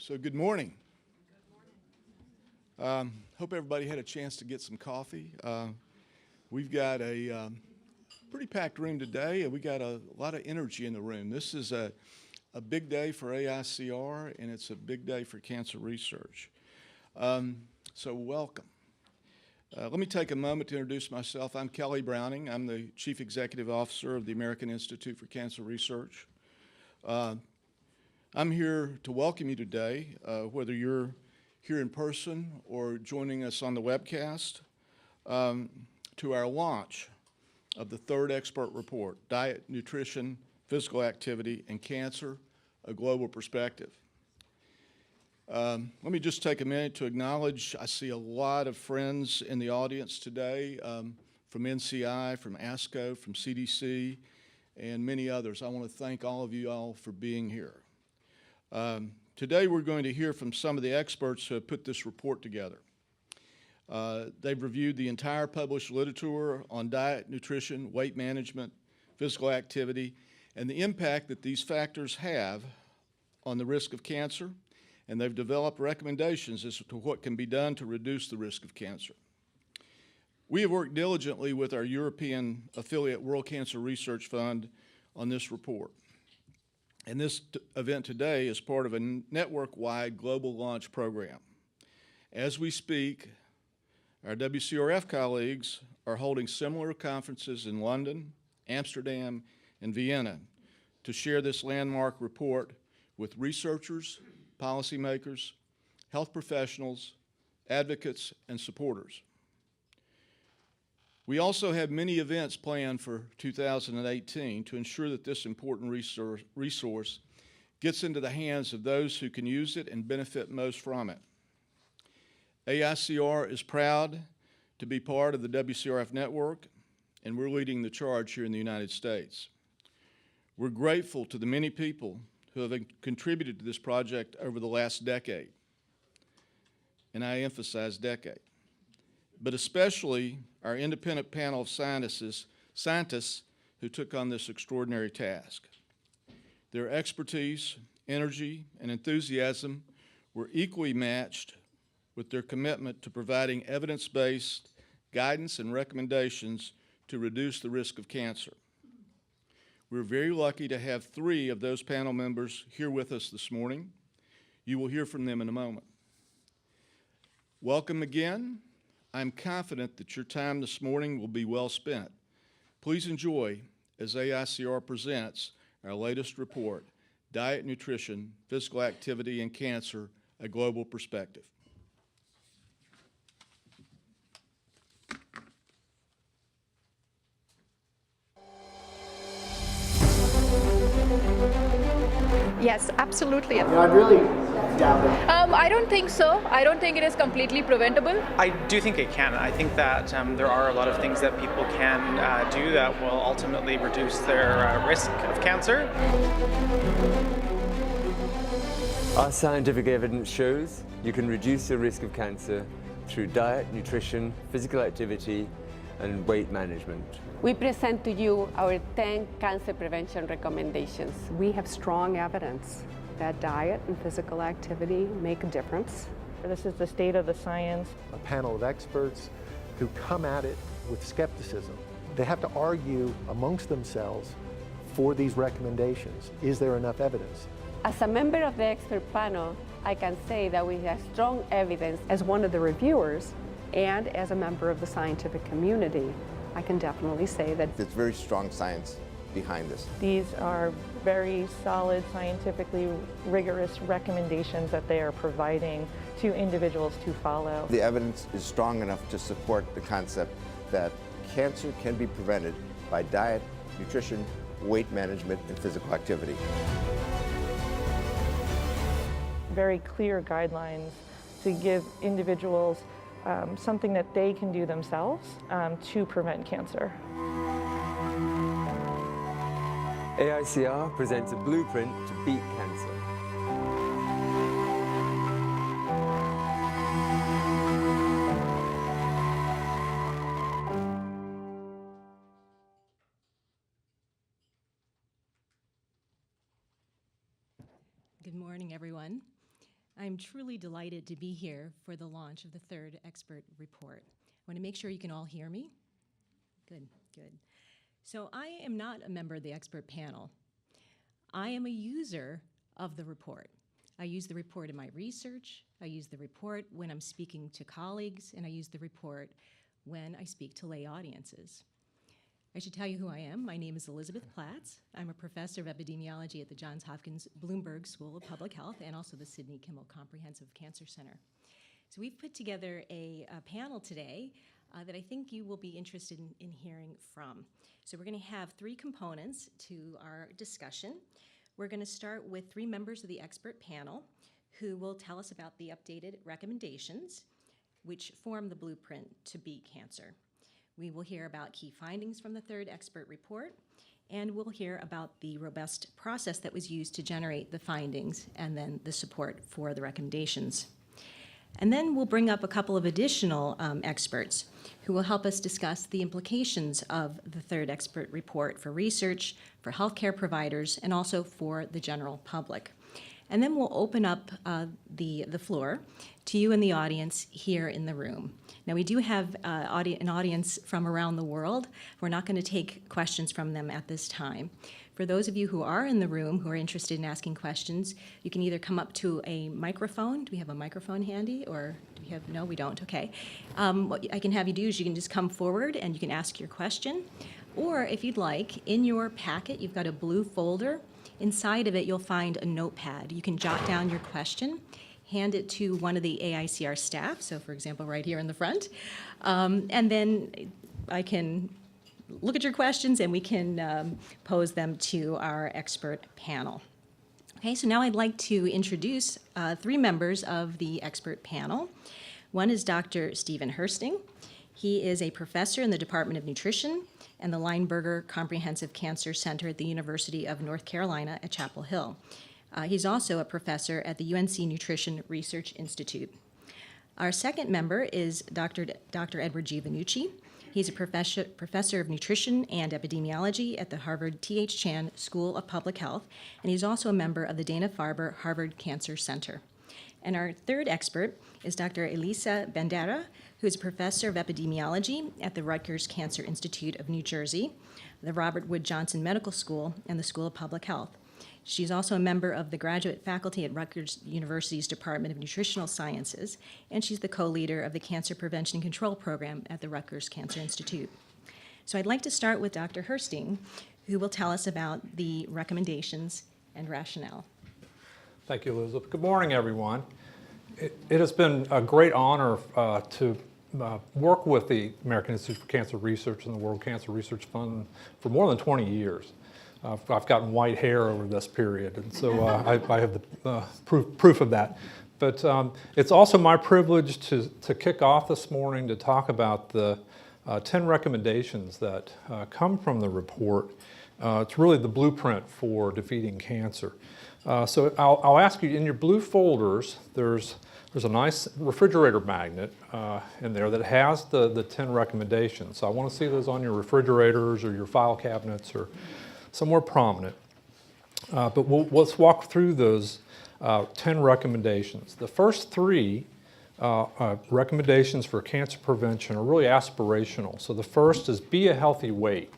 So good morning. Hope everybody had a chance to get some coffee. We've got a pretty packed room today, and we got a lot of energy in the room. This is a big day for AICR, and it's a big day for cancer research. So welcome. Let me take a moment to introduce myself. I'm Kelly Browning. I'm the Chief Executive Officer of the American Institute for Cancer Research. I'm here to welcome you today, whether you're here in person or joining us on the webcast, to our launch of the third expert report, Diet, Nutrition, Physical Activity, and Cancer, a Global Perspective. Let me just take a minute to acknowledge, I see a lot of friends in the audience today from NCI, from ASCO, from CDC, and many others. I want to thank all of you all for being here. Today we're going to hear from some of the experts who have put this report together. They've reviewed the entire published literature on diet, nutrition, weight management, physical activity, and the impact that these factors have on the risk of cancer, and they've developed recommendations as to what can be done to reduce the risk of cancer. We have worked diligently with our European affiliate World Cancer Research Fund on this report. And this event today is part of a network-wide global launch program. As we speak, our WCRF colleagues are holding similar conferences in London, Amsterdam, and Vienna to share this landmark report with researchers, policymakers, health professionals, advocates, and supporters. We also have many events planned for 2018 to ensure that this important resource gets into the hands of those who can use it and benefit most from it. AICR is proud to be part of the WCRF network, and we're leading the charge here in the United States. We're grateful to the many people who have contributed to this project over the last decade, and I emphasize decade, but especially our independent panel of scientists who took on this extraordinary task. Their expertise, energy, and enthusiasm were equally matched with their commitment to providing evidence-based guidance and recommendations to reduce the risk of cancer. We're very lucky to have 3 of those panel members here with us this morning. You will hear from them in a moment. Welcome again. I'm confident that your time this morning will be well spent. Please enjoy as AICR presents our latest report, Diet, Nutrition, Physical Activity, and Cancer, a Global Perspective. Yes, absolutely. I really doubt it. I don't think so. I don't think it is completely preventable. I do think it can. I think that there are a lot of things that people can do that will ultimately reduce their risk of cancer. Our scientific evidence shows you can reduce your risk of cancer through diet, nutrition, physical activity, and weight management. We present to you our 10 cancer prevention recommendations. We have strong evidence that diet and physical activity make a difference. This is the state of the science. A panel of experts who come at it with skepticism. They have to argue amongst themselves for these recommendations. Is there enough evidence? As a member of the expert panel, I can say that we have strong evidence. As one of the reviewers and as a member of the scientific community, I can definitely say that there's very strong science behind this. These are very solid, scientifically rigorous recommendations that they are providing to individuals to follow. The evidence is strong enough to support the concept that cancer can be prevented by diet, nutrition, weight management, and physical activity. Very clear guidelines to give individuals something that they can do themselves to prevent cancer. AICR presents a blueprint to beat cancer. Good morning, everyone. I'm truly delighted to be here for the launch of the third expert report. I want to make sure you can all hear me. Good, good. So I am not a member of the expert panel. I am a user of the report. I use the report in my research, I use the report when I'm speaking to colleagues, and I use the report when I speak to lay audiences. I should tell you who I am. My name is Elizabeth Platts. I'm a professor of epidemiology at the Johns Hopkins Bloomberg School of Public Health and also the Sidney Kimmel Comprehensive Cancer Center. So we've put together a panel today that I think you will be interested in hearing from. So we're going to have three components to our discussion. We're going to start with three members of the expert panel who will tell us about the updated recommendations which form the blueprint to beat cancer. We will hear about key findings from the third expert report, and we'll hear about the robust process that was used to generate the findings and then the support for the recommendations. And then we'll bring up a couple of additional experts who will help us discuss the implications of the third expert report for research, for healthcare providers, and also for the general public. And then we'll open up the floor to you in the audience here in the room. Now, we do have an audience from around the world. We're not going to take questions from them at this time. For those of you who are in the room who are interested in asking questions, you can either come up to a microphone. Do we have a microphone handy, or do we have? No, we don't. Okay. What I can have you do is you can just come forward and you can ask your question. Or if you'd like, in your packet, you've got a blue folder. Inside of it, you'll find a notepad. You can jot down your question, hand it to one of the AICR staff, so for example, right here in the front, and then I can look at your questions and we can pose them to our expert panel. Okay, so now I'd like to introduce three members of the expert panel. One is Dr. Stephen Hursting. He is a professor in the Department of Nutrition and the Lineberger Comprehensive Cancer Center at the University of North Carolina at Chapel Hill. He's also a professor at the UNC Nutrition Research Institute. Our second member is Dr. Edward G. Vannucci. He's a professor of nutrition and epidemiology at the Harvard T.H. Chan School of Public Health, and he's also a member of the Dana-Farber Harvard Cancer Center. And our third expert is Dr. Elisa Bandera, who is a professor of epidemiology at the Rutgers Cancer Institute of New Jersey, the Robert Wood Johnson Medical School, and the School of Public Health. She's also a member of the graduate faculty at Rutgers University's Department of Nutritional Sciences, and she's the co-leader of the Cancer Prevention and Control Program at the Rutgers Cancer Institute. So I'd like to start with Dr. Hursting, who will tell us about the recommendations and rationale. Thank you, Elizabeth. Good morning, everyone. It has been a great honor to work with the American Institute for Cancer Research and the World Cancer Research Fund for more than 20 years. I've gotten white hair over this period, and so I have the proof of that. But it's also my privilege to kick off this morning to talk about the 10 recommendations that come from the report. It's really the blueprint for defeating cancer. So I'll ask you, in your blue folders, there's a nice refrigerator magnet in there that has the 10 recommendations. So I want to see those on your refrigerators or your file cabinets or somewhere prominent. But let's walk through those 10 recommendations. The first three recommendations for cancer prevention are really aspirational. So the first is be a healthy weight.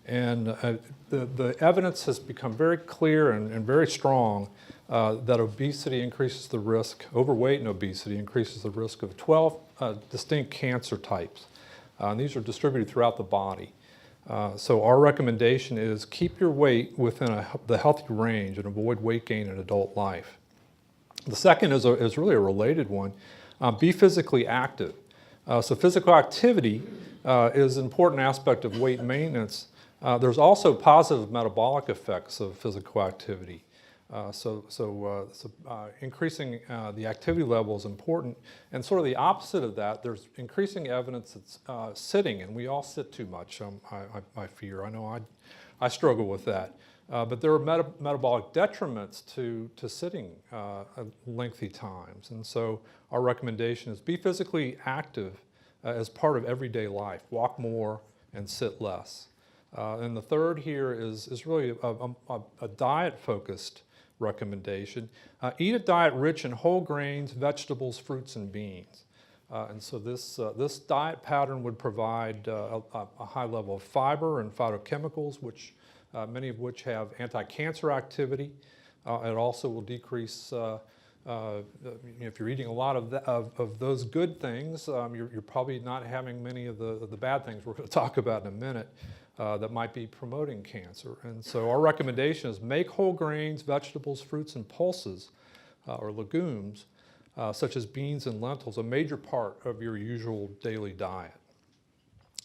And the evidence has become very clear and very strong that obesity increases the risk, overweight and obesity increases the risk of 12 distinct cancer types. And these are distributed throughout the body. So our recommendation is keep your weight within the healthy range and avoid weight gain in adult life. The second is really a related one. Be physically active. So physical activity is an important aspect of weight maintenance. There's also positive metabolic effects of physical activity. Increasing the activity level is important. And sort of the opposite of that, there's increasing evidence that's sitting, and we all sit too much, I fear. I know I struggle with that. But there are metabolic detriments to sitting lengthy times. And so our recommendation is be physically active as part of everyday life. Walk more and sit less. And the third here is really a diet-focused recommendation. Eat a diet rich in whole grains, vegetables, fruits, and beans. And so this diet pattern would provide a high level of fiber and phytochemicals, which many of which have anti-cancer activity. It also will decrease, if you're eating a lot of those good things, you're probably not having many of the bad things we're going to talk about in a minute that might be promoting cancer. And so our recommendation is make whole grains, vegetables, fruits, and pulses, or legumes, such as beans and lentils, a major part of your usual daily diet.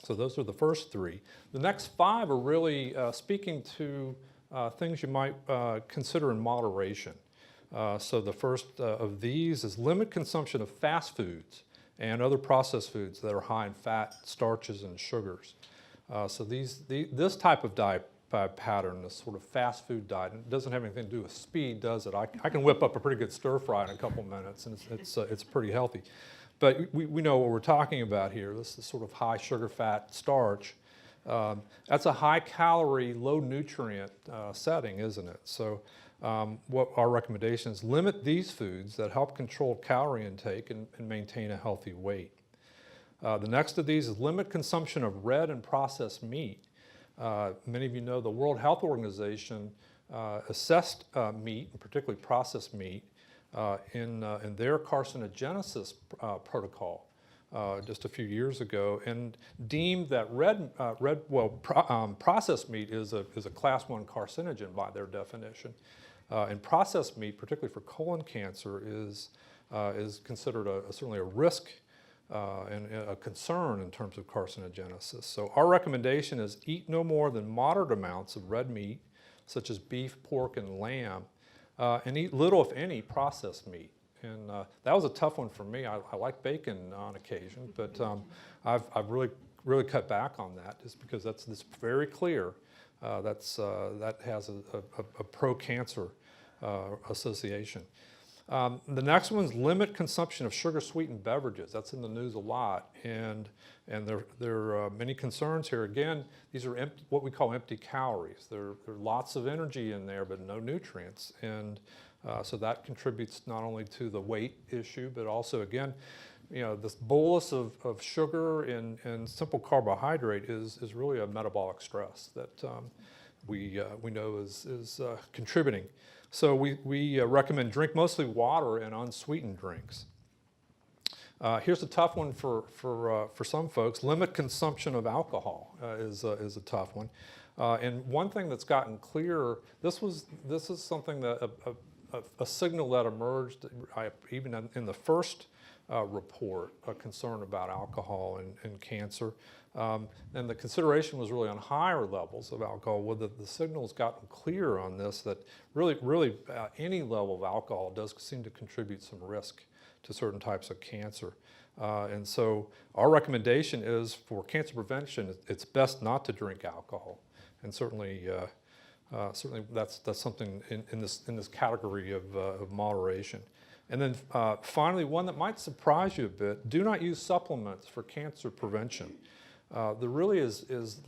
So those are the first three. The next five are really speaking to things you might consider in moderation. So the first of these is limit consumption of fast foods and other processed foods that are high in fat, starches, and sugars. So this type of diet pattern, this sort of fast food diet, and it doesn't have anything to do with speed, does it? I can whip up a pretty good stir fry in a couple minutes, and it's pretty healthy. But we know what we're talking about here. This is sort of high sugar, fat, starch. That's a high calorie, low nutrient setting, isn't it? So what our recommendation is, limit these foods that help control calorie intake and maintain a healthy weight. The next of these is limit consumption of red and processed meat. Many of you know the World Health Organization assessed meat, and particularly processed meat, in their carcinogenesis protocol just a few years ago, and deemed that processed meat is a class 1 carcinogen by their definition. And processed meat, particularly for colon cancer, is considered certainly a risk and a concern in terms of carcinogenesis. So our recommendation is eat no more than moderate amounts of red meat, such as beef, pork, and lamb, and eat little, if any, processed meat. And that was a tough one for me. I like bacon on occasion, but I've really cut back on that just because that's very clear. That has a pro-cancer association. The next one is limit consumption of sugar-sweetened beverages. That's in the news a lot, and there are many concerns here. Again, these are what we call empty calories. There are lots of energy in there, but no nutrients, and so that contributes not only to the weight issue, but also, again, this bolus of sugar and simple carbohydrate is really a metabolic stress that we know is contributing. So we recommend drink mostly water and unsweetened drinks. Here's a tough one for some folks. Limit consumption of alcohol is a tough one. And one thing that's gotten clearer, this is something that a signal that emerged even in the first report, a concern about alcohol and cancer. And the consideration was really on higher levels of alcohol, whether the signal's gotten clear on this, that really any level of alcohol does seem to contribute some risk to certain types of cancer. And so our recommendation is for cancer prevention, it's best not to drink alcohol. And certainly that's something in this category of moderation. And then finally, one that might surprise you a bit, do not use supplements for cancer prevention. There really is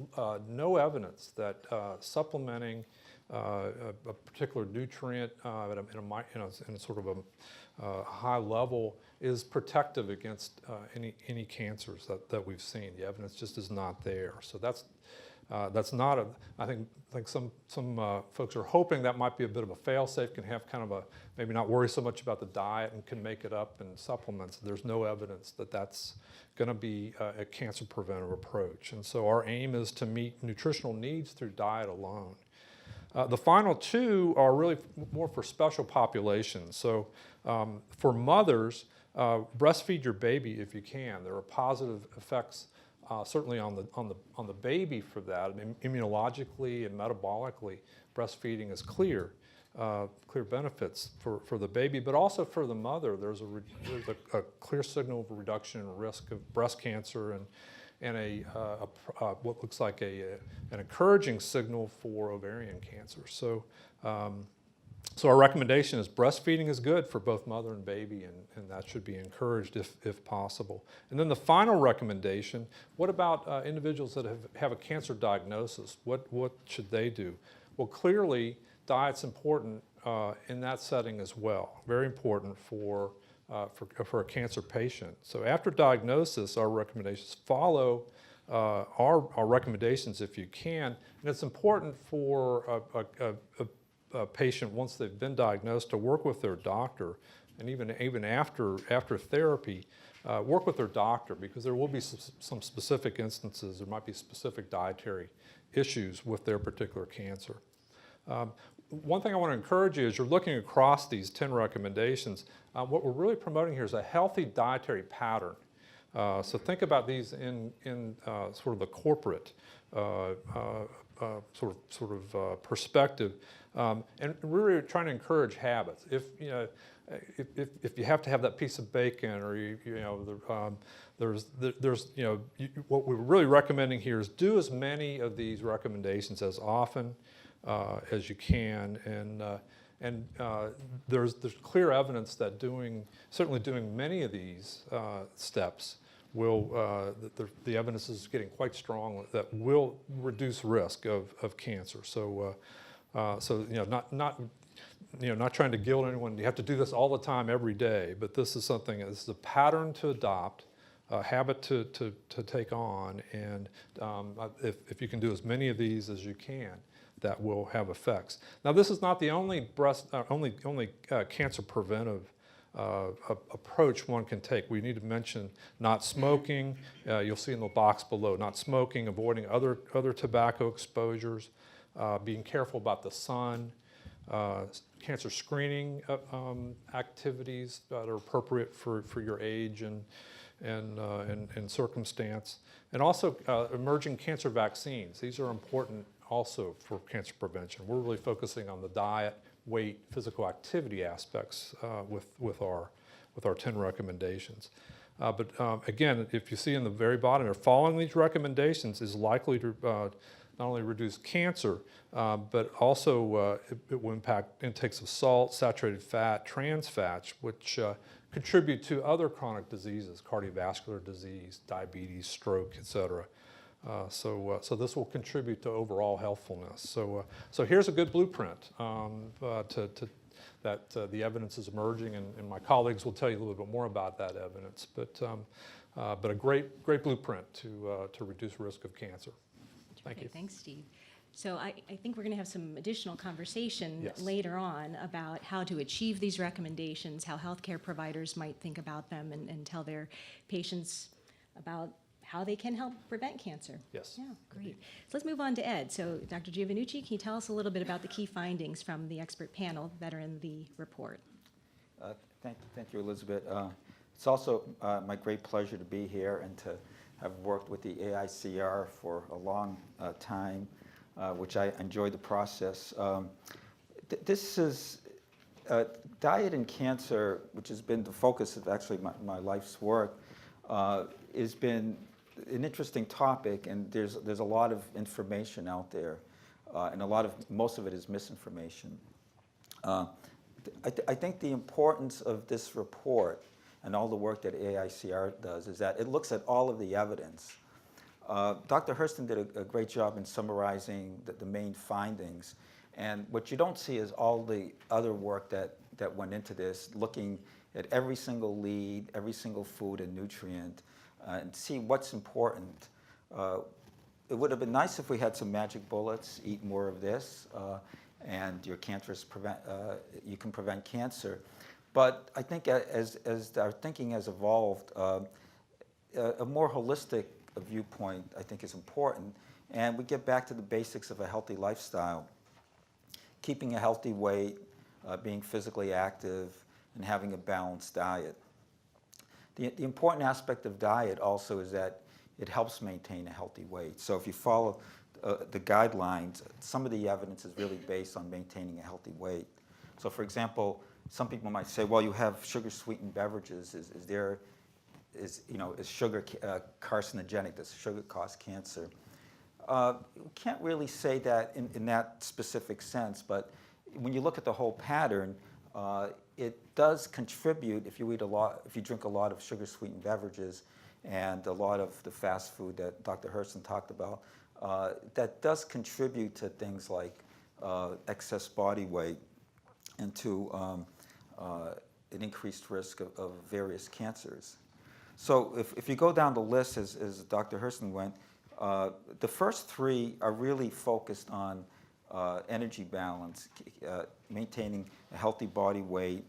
no evidence that supplementing a particular nutrient in a sort of a high level is protective against any cancers that we've seen. The evidence just is not there. So that's not I think some folks are hoping that might be a bit of a fail-safe, can have kind of maybe not worry so much about the diet and can make it up in supplements. There's no evidence that that's going to be a cancer preventive approach. And so our aim is to meet nutritional needs through diet alone. The final two are really more for special populations. So for mothers, breastfeed your baby if you can. There are positive effects certainly on the baby for that. I mean, immunologically and metabolically, breastfeeding is clear benefits for the baby, but also for the mother. There's a clear signal of a reduction in risk of breast cancer and what looks like an encouraging signal for ovarian cancer. So so our recommendation is breastfeeding is good for both mother and baby, and that should be encouraged if possible. And then the final recommendation, what about individuals that have a cancer diagnosis? What should they do? Well, clearly, diet's important in that setting as well. Very important for a cancer patient. So after diagnosis, our recommendations follow our recommendations if you can. And it's important for a patient, once they've been diagnosed, to work with their doctor, and even after therapy, work with their doctor, because there will be some specific instances, there might be specific dietary issues with their particular cancer. One thing I want to encourage you, as you're looking across these 10 recommendations, what we're really promoting here is a healthy dietary pattern. So think about these in sort of the corporate perspective, and we're really trying to encourage habits. If you have to have that piece of bacon, or what we're really recommending here is do as many of these recommendations as often as you can, and there's clear evidence that certainly doing many of these steps will, the evidence is getting quite strong that will reduce risk of cancer. So, not trying to guilt anyone. You have to do this all the time, every day. But this is a pattern to adopt, a habit to take on, and if you can do as many of these as you can, that will have effects. Now, this is not the only cancer preventive approach one can take. We need to mention not smoking. You'll see in the box below, not smoking, avoiding other tobacco exposures, being careful about the sun, cancer screening activities that are appropriate for your age and circumstance, and also emerging cancer vaccines. These are important also for cancer prevention. We're really focusing on the diet, weight, physical activity aspects with our 10 recommendations. But again, if you see in the very bottom, following these recommendations is likely to not only reduce cancer, but also it will impact intakes of salt, saturated fat, trans fats, which contribute to other chronic diseases, cardiovascular disease, diabetes, stroke, etc. So this will contribute to overall healthfulness. So here's a good blueprint that the evidence is emerging, and my colleagues will tell you a little bit more about that evidence. But a great blueprint to reduce risk of cancer. Thank you. Thanks, Steve. So I think we're going to have some additional conversation Yes. later on about how to achieve these recommendations, how healthcare providers might think about them, and tell their patients about how they can help prevent cancer. Yes. Yeah, great. So let's move on to Ed. So Dr. Giovannucci, can you tell us a little bit about the key findings from the expert panel that are in the report? Thank you, Elizabeth. It's also my great pleasure to be here and to have worked with the AICR for a long time, which I enjoy the process. This is diet and cancer, which has been the focus of actually my life's work, has been an interesting topic, and there's a lot of information out there, and most of it is misinformation. I think the importance of this report and all the work that AICR does is that it looks at all of the evidence. Dr. Hurston did a great job in summarizing the main findings, and what you don't see is all the other work that went into this, looking at every single lead, every single food and nutrient, and see what's important. It would have been nice if we had some magic bullets, eat more of this, and you can prevent cancer. But I think as our thinking has evolved, a more holistic viewpoint, I think, is important. And we get back to the basics of a healthy lifestyle. Keeping a healthy weight, being physically active, and having a balanced diet. The important aspect of diet also is that it helps maintain a healthy weight. So if you follow the guidelines, some of the evidence is really based on maintaining a healthy weight. So for example, some people might say, well, you have sugar-sweetened beverages. Is sugar carcinogenic? Does sugar cause cancer? We can't really say that in that specific sense, but when you look at the whole pattern, it does contribute if you drink a lot of sugar-sweetened beverages and a lot of the fast food that Dr. Hurston talked about. That does contribute to things like excess body weight. and to an increased risk of various cancers. So if you go down the list, as Dr. Hurston went, the first three are really focused on energy balance, maintaining a healthy body weight,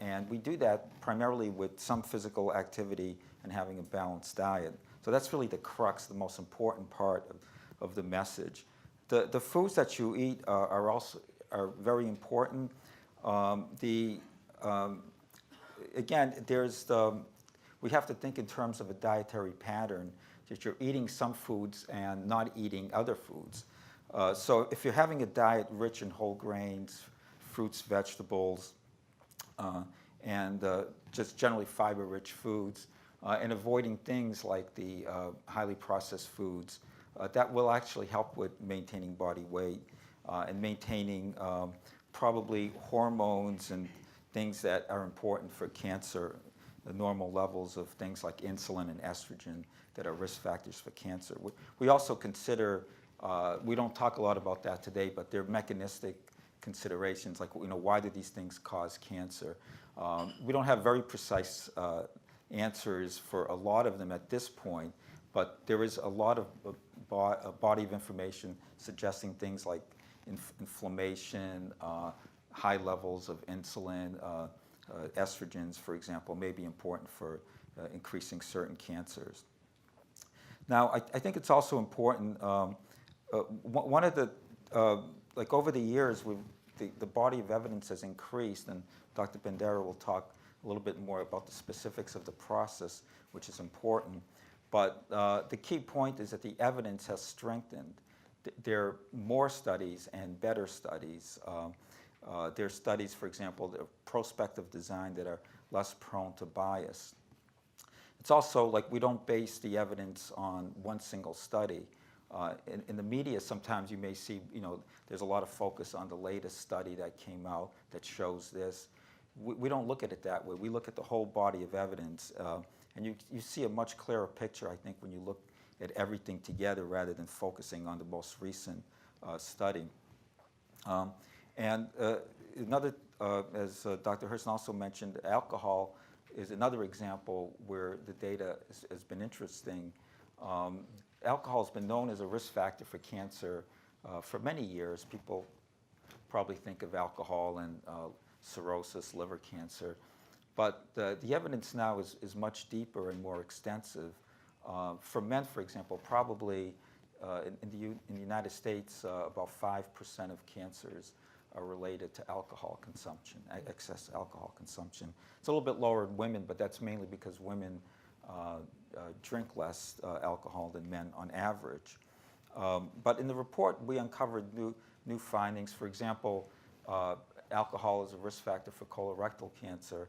and we do that primarily with some physical activity and having a balanced diet. So that's really the crux, the most important part of the message. The foods that you eat are very important. Again, we have to think in terms of a dietary pattern, that you're eating some foods and not eating other foods. So if you're having a diet rich in whole grains, fruits, vegetables, and just generally fiber-rich foods, and avoiding things like the highly processed foods, that will actually help with maintaining body weight and maintaining probably hormones and things that are important for cancer, the normal levels of things like insulin and estrogen that are risk factors for cancer. We also consider, we don't talk a lot about that today, but they're mechanistic considerations, like, why do these things cause cancer? We don't have very precise answers for a lot of them at this point, but there is a lot of body of information suggesting things like inflammation, high levels of insulin, estrogens, for example, may be important for increasing certain cancers. Now, I think it's also important, one of the, like over the years, the body of evidence has increased, and Dr. Bandera will talk a little bit more about the specifics of the process, which is important. But the key point is that the evidence has strengthened. There are more studies and better studies. There are studies, for example, that are prospective design that are less prone to bias. It's also like we don't base the evidence on one single study. In the media, sometimes you may see, there's a lot of focus on the latest study that came out that shows this. We don't look at it that way. We look at the whole body of evidence. And you see a much clearer picture, I think, when you look at everything together rather than focusing on the most recent study. And another, as Dr. Hurston also mentioned, alcohol is another example where the data has been interesting. Alcohol has been known as a risk factor for cancer for many years. People probably think of alcohol and cirrhosis, liver cancer. But the evidence now is much deeper and more extensive. For men, for example, probably in the United States, about 5% of cancers are related to alcohol consumption, excess alcohol consumption. It's a little bit lower in women, but that's mainly because women drink less alcohol than men on average. But in the report, we uncovered new findings. For example, alcohol is a risk factor for colorectal cancer,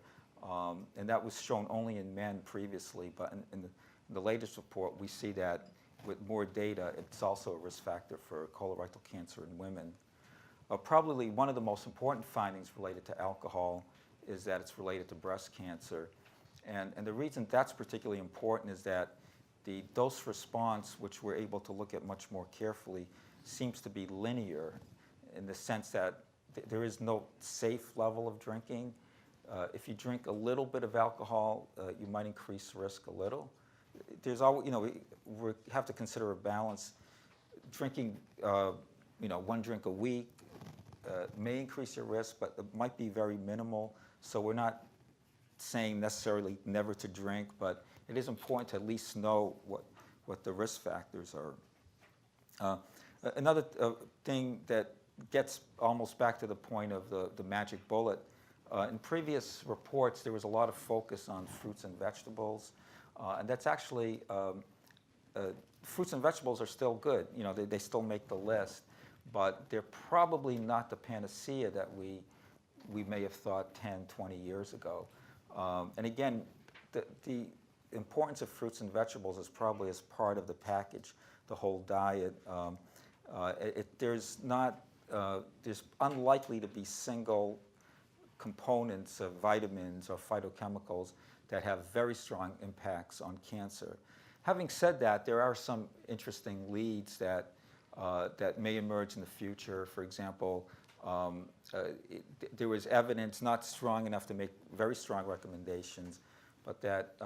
and that was shown only in men previously, but in the latest report, we see that with more data, it's also a risk factor for colorectal cancer in women. Probably one of the most important findings related to alcohol is that it's related to breast cancer. And the reason that's particularly important is that the dose response, which we're able to look at much more carefully, seems to be linear in the sense that there is no safe level of drinking. If you drink a little bit of alcohol, you might increase risk a little. There's always, we have to consider a balance. Drinking, one drink a week may increase your risk, but it might be very minimal. So we're not saying necessarily never to drink, but it is important to at least know what the risk factors are. Another thing that gets almost back to the point of the magic bullet, in previous reports there was a lot of focus on fruits and vegetables, and that's actually, fruits and vegetables are still good, they still make the list, but they're probably not the panacea that we may have thought 10, 20 years ago. And again, the importance of fruits and vegetables is probably as part of the package, the whole diet. There's unlikely to be single components of vitamins or phytochemicals that have very strong impacts on cancer. Having said that, there are some interesting leads that may emerge in the future. For example, there was evidence not strong enough to make very strong recommendations, but that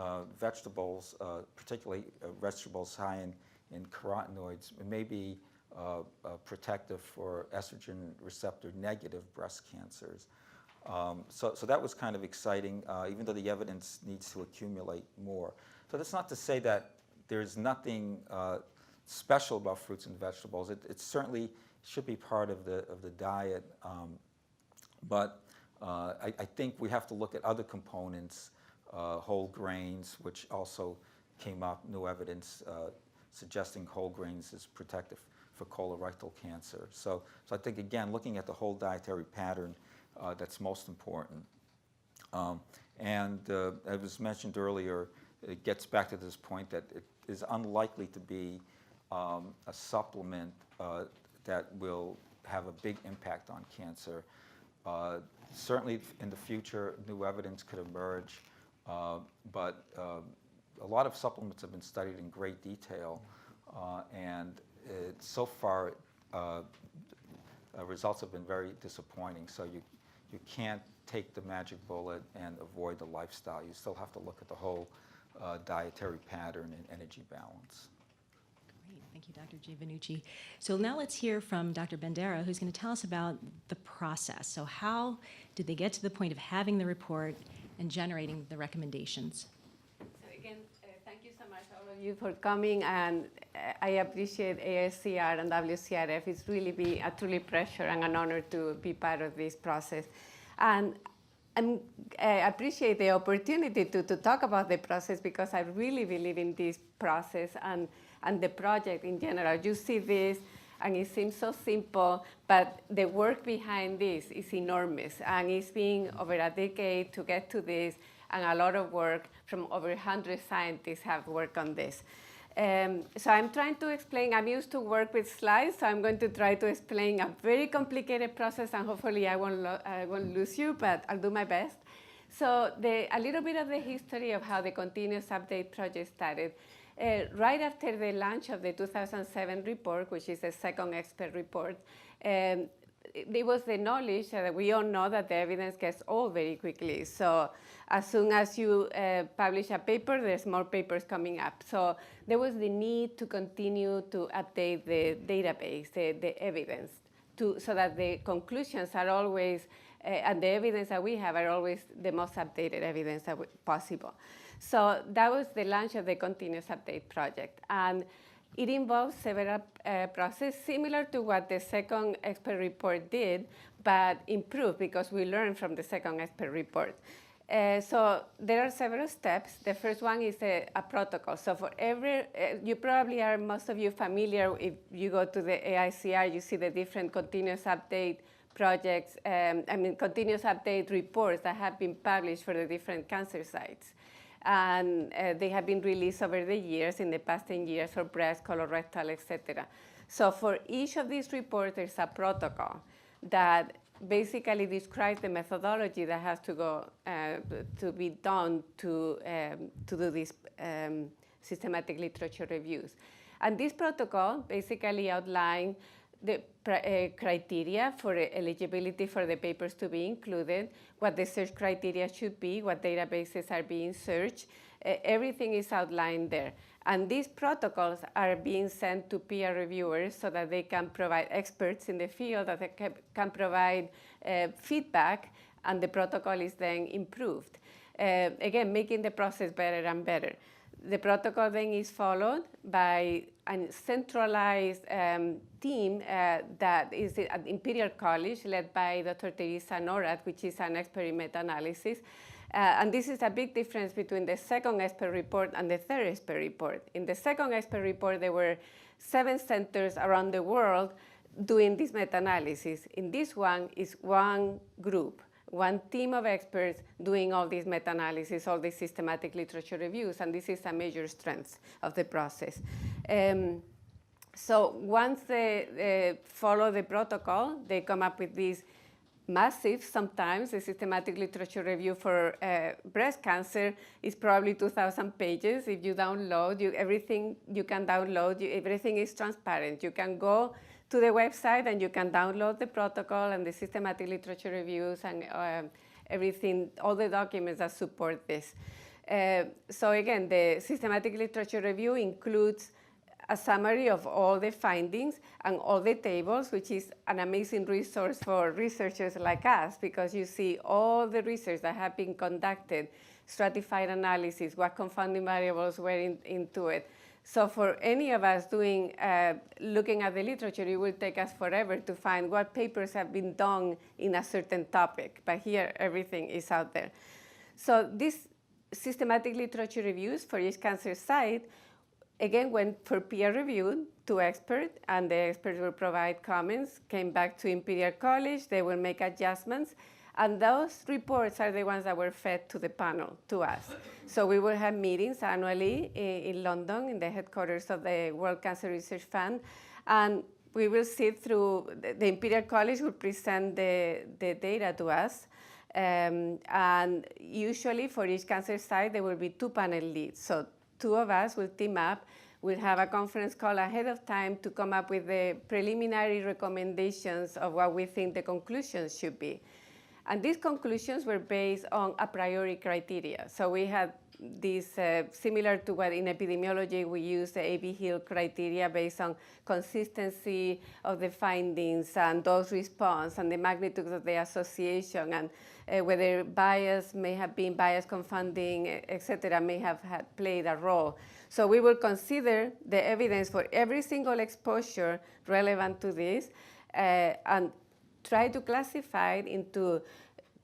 vegetables, particularly vegetables high in carotenoids, may be protective for estrogen receptor negative breast cancers. So that was kind of exciting, even though the evidence needs to accumulate more. So that's not to say that there's nothing special about fruits and vegetables. It certainly should be part of the diet, but I think we have to look at other components, whole grains, which also came up, new evidence suggesting whole grains is protective for colorectal cancer. So I think, again, looking at the whole dietary pattern, that's most important. And as was mentioned earlier, it gets back to this point that it is unlikely to be a supplement that will have a big impact on cancer. Certainly in the future, new evidence could emerge, but a lot of supplements have been studied in great detail, and so far results have been very disappointing. So you can't take the magic bullet and avoid the lifestyle. You still have to look at the whole dietary pattern and energy balance. Great, thank you, Dr. Giovannucci. So now let's hear from Dr. Bandera, who's going to tell us about the process. So how did they get to the point of having the report and generating the recommendations? So again, thank you so much, all of you, for coming, and I appreciate AICR and WCRF. It's really been a truly pleasure and an honor to be part of this process. And I appreciate the opportunity to talk about the process, because I really believe in this process and the project in general. You see this, and it seems so simple, but the work behind this is enormous, and it's been over a decade to get to this, and a lot of work from over 100 scientists have worked on this. So I'm trying to explain, I'm used to work with slides, so I'm going to try to explain a very complicated process, and hopefully I won't lose you, but I'll do my best. So a little bit of the history of how the Continuous Update project started. Right after the launch of the 2007 report, which is the second expert report, there was the knowledge that we all know that the evidence gets old very quickly. So as soon as you publish a paper, there's more papers coming up. So there was the need to continue to update the database, the evidence, so that the conclusions are always, and the evidence that we have are always the most updated evidence that possible. So that was the launch of the Continuous Update project. And it involves several processes similar to what the second expert report did, but improved because we learned from the second expert report. So there are several steps. The first one is a protocol. So for every, you probably are, most of you familiar, if you go to the AICR, you see the different continuous update projects, continuous update reports that have been published for the different cancer sites. And they have been released over the years, in the past 10 years, for breast, colorectal, etc. So for each of these reports, there's a protocol that basically describes the methodology that has to go to be done to do these systematic literature reviews. And this protocol basically outlines the criteria for eligibility for the papers to be included, what the search criteria should be, what databases are being searched. Everything is outlined there. And these protocols are being sent to peer reviewers so that they can provide, experts in the field that they can provide feedback, and the protocol is then improved. Again, making the process better and better. The protocol then is followed by a centralized team that is at Imperial College, led by Dr. Teresa Norat, which is an expert in meta-analysis. And this is a big difference between the second expert report and the third expert report. In the second expert report, there were 7 centers around the world doing this meta-analysis. In this one, is one group, one team of experts doing all these meta-analysis, all these systematic literature reviews, and this is a major strength of the process. So once they follow the protocol, they come up with these massive, sometimes a systematic literature review for breast cancer is probably 2,000 pages. If you download, everything you can download, everything is transparent. You can go to the website, and you can download the protocol and the systematic literature reviews and everything, all the documents that support this. So again, the systematic literature review includes a summary of all the findings and all the tables, which is an amazing resource for researchers like us, because you see all the research that have been conducted, stratified analysis, what confounding variables were into it. So for any of us doing, looking at the literature, it will take us forever to find what papers have been done in a certain topic. But here, everything is out there. So these systematic literature reviews for each cancer site, again, went for peer review to experts, and the experts will provide comments, came back to Imperial College, they will make adjustments, and those reports are the ones that were fed to the panel, to us. So we will have meetings annually in London, in the headquarters of the World Cancer Research Fund, and we will sit through, the Imperial College will present the data to us, and usually for each cancer site, there will be 2 panel leads. So 2 of us will team up. We'll have a conference call ahead of time to come up with the preliminary recommendations of what we think the conclusions should be. And these conclusions were based on a priori criteria. So we had these, similar to what in epidemiology we use the A.B. Hill criteria based on consistency of the findings and dose response and the magnitude of the association, and whether bias may have been bias confounding, et cetera, may have played a role. So we will consider the evidence for every single exposure relevant to this and try to classify it into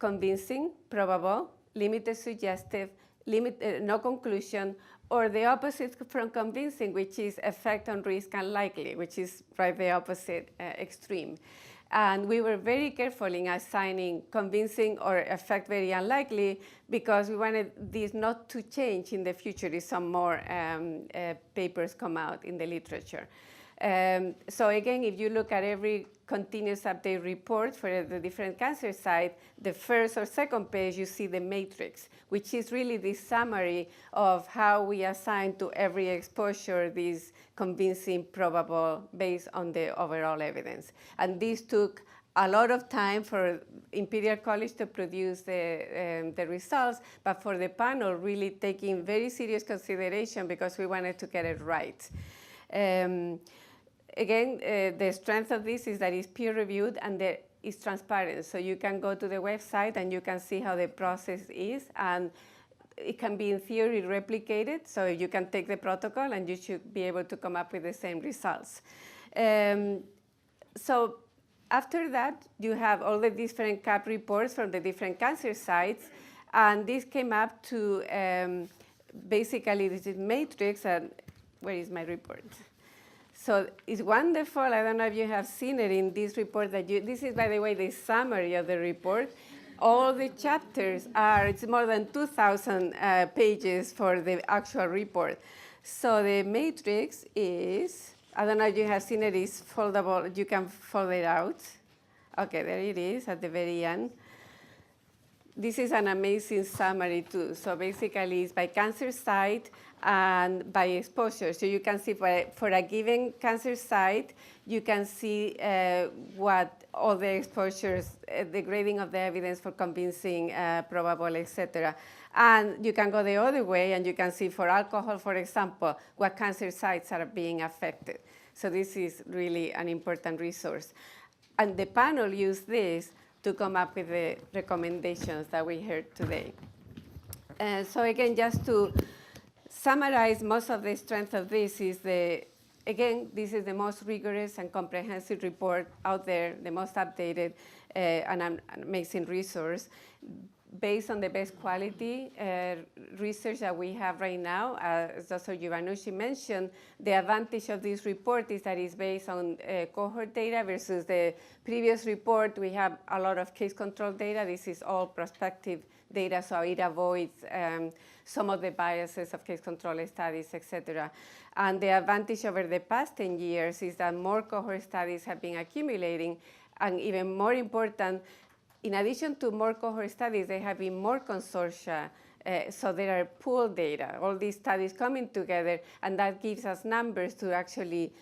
convincing, probable, limited suggestive, no conclusion, or the opposite from convincing, which is effect on risk unlikely, which is right the opposite extreme. And we were very careful in assigning convincing or effect very unlikely, because we wanted this not to change in the future if some more papers come out in the literature. So again, if you look at every continuous update report for the different cancer sites, the first or second page, you see the matrix, which is really the summary of how we assign to every exposure this convincing, probable, based on the overall evidence. And this took a lot of time for Imperial College to produce the results, but for the panel, really taking very serious consideration because we wanted to get it right. Again, the strength of this is that it's peer-reviewed and it's transparent. So you can go to the website and you can see how the process is, and it can be, in theory, replicated. So you can take the protocol and you should be able to come up with the same results. So after that, you have all the different CAP reports from the different cancer sites, and this came up to basically this is matrix, and where is my report? So it's wonderful. I don't know if you have seen it in this report. This is, by the way, the summary of the report. All the chapters are, it's more than 2,000 pages for the actual report. So the matrix is, I don't know if you have seen it, it's foldable. You can fold it out. OK, there it is at the very end. This is an amazing summary, too. So basically, it's by cancer site and by exposure. So you can see for a given cancer site, you can see what all the exposures, the grading of the evidence for convincing, probable, et cetera. And you can go the other way, and you can see for alcohol, for example, what cancer sites are being affected. So this is really an important resource. And the panel used this to come up with the recommendations that we heard today. So again, just to summarize, most of the strength of this is again, this is the most rigorous and comprehensive report out there, the most updated and an amazing resource based on the best quality research that we have right now. As Dr. Giovannucci mentioned, the advantage of this report is that it's based on cohort data versus the previous report. We have a lot of case control data. This is all prospective data, so it avoids some of the biases of case control studies, et cetera. And the advantage over the past 10 years is that more cohort studies have been accumulating, and even more important, in addition to more cohort studies, there have been more consortia, so there are pooled data, all these studies coming together, and that gives us numbers to actually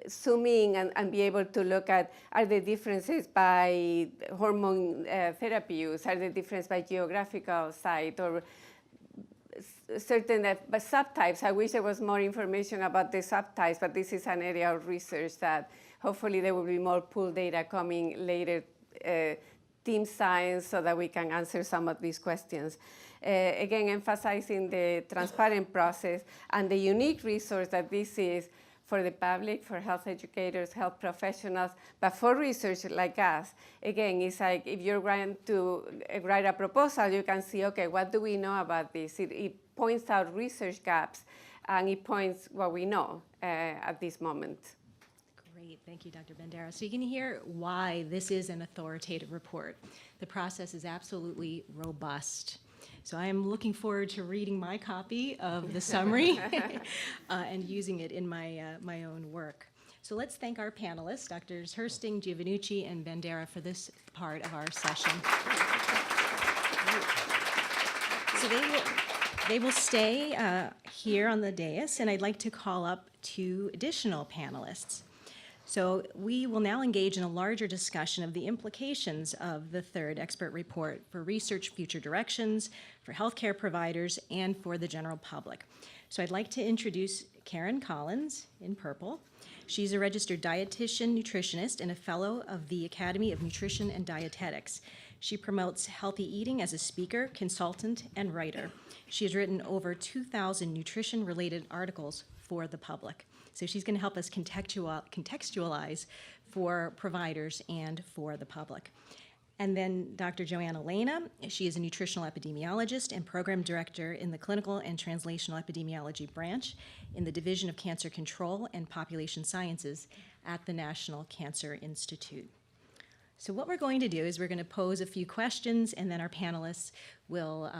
zoom in and be able to look at, are there differences by hormone therapy use, are there differences by geographical site, or certain subtypes. I wish there was more information about the subtypes, but this is an area of research that hopefully there will be more pooled data coming later, team science, so that we can answer some of these questions. Again, emphasizing the transparent process and the unique resource that this is for the public, for health educators, health professionals, but for research like us. Again, it's like if you're going to write a proposal, you can see, okay, what do we know about this? It points out research gaps, and it points what we know at this moment. Great, thank you, Dr. Bandera. So you can hear why this is an authoritative report. The process is absolutely robust. So I am looking forward to reading my copy of the summary and using it in my own work. So let's thank our panelists, Drs. Hursting, Giovannucci, and Bandera, for this part of our session. So they will stay here on the dais, and I'd like to call up 2 additional panelists. So we will now engage in a larger discussion of the implications of the 3rd expert report for research future directions, for healthcare providers, and for the general public. So I'd like to introduce Karen Collins in purple. She's a registered dietitian, nutritionist, and a fellow of the Academy of Nutrition and Dietetics. She promotes healthy eating as a speaker, consultant, and writer. She has written over 2,000 nutrition-related articles for the public. So she's going to help us contextualize for providers and for the public. And then Dr. Joanna Lena, she is a nutritional epidemiologist and program director in the Clinical and Translational Epidemiology branch in the Division of Cancer Control and Population Sciences at the National Cancer Institute. So what we're going to do is we're going to pose a few questions, and then our panelists will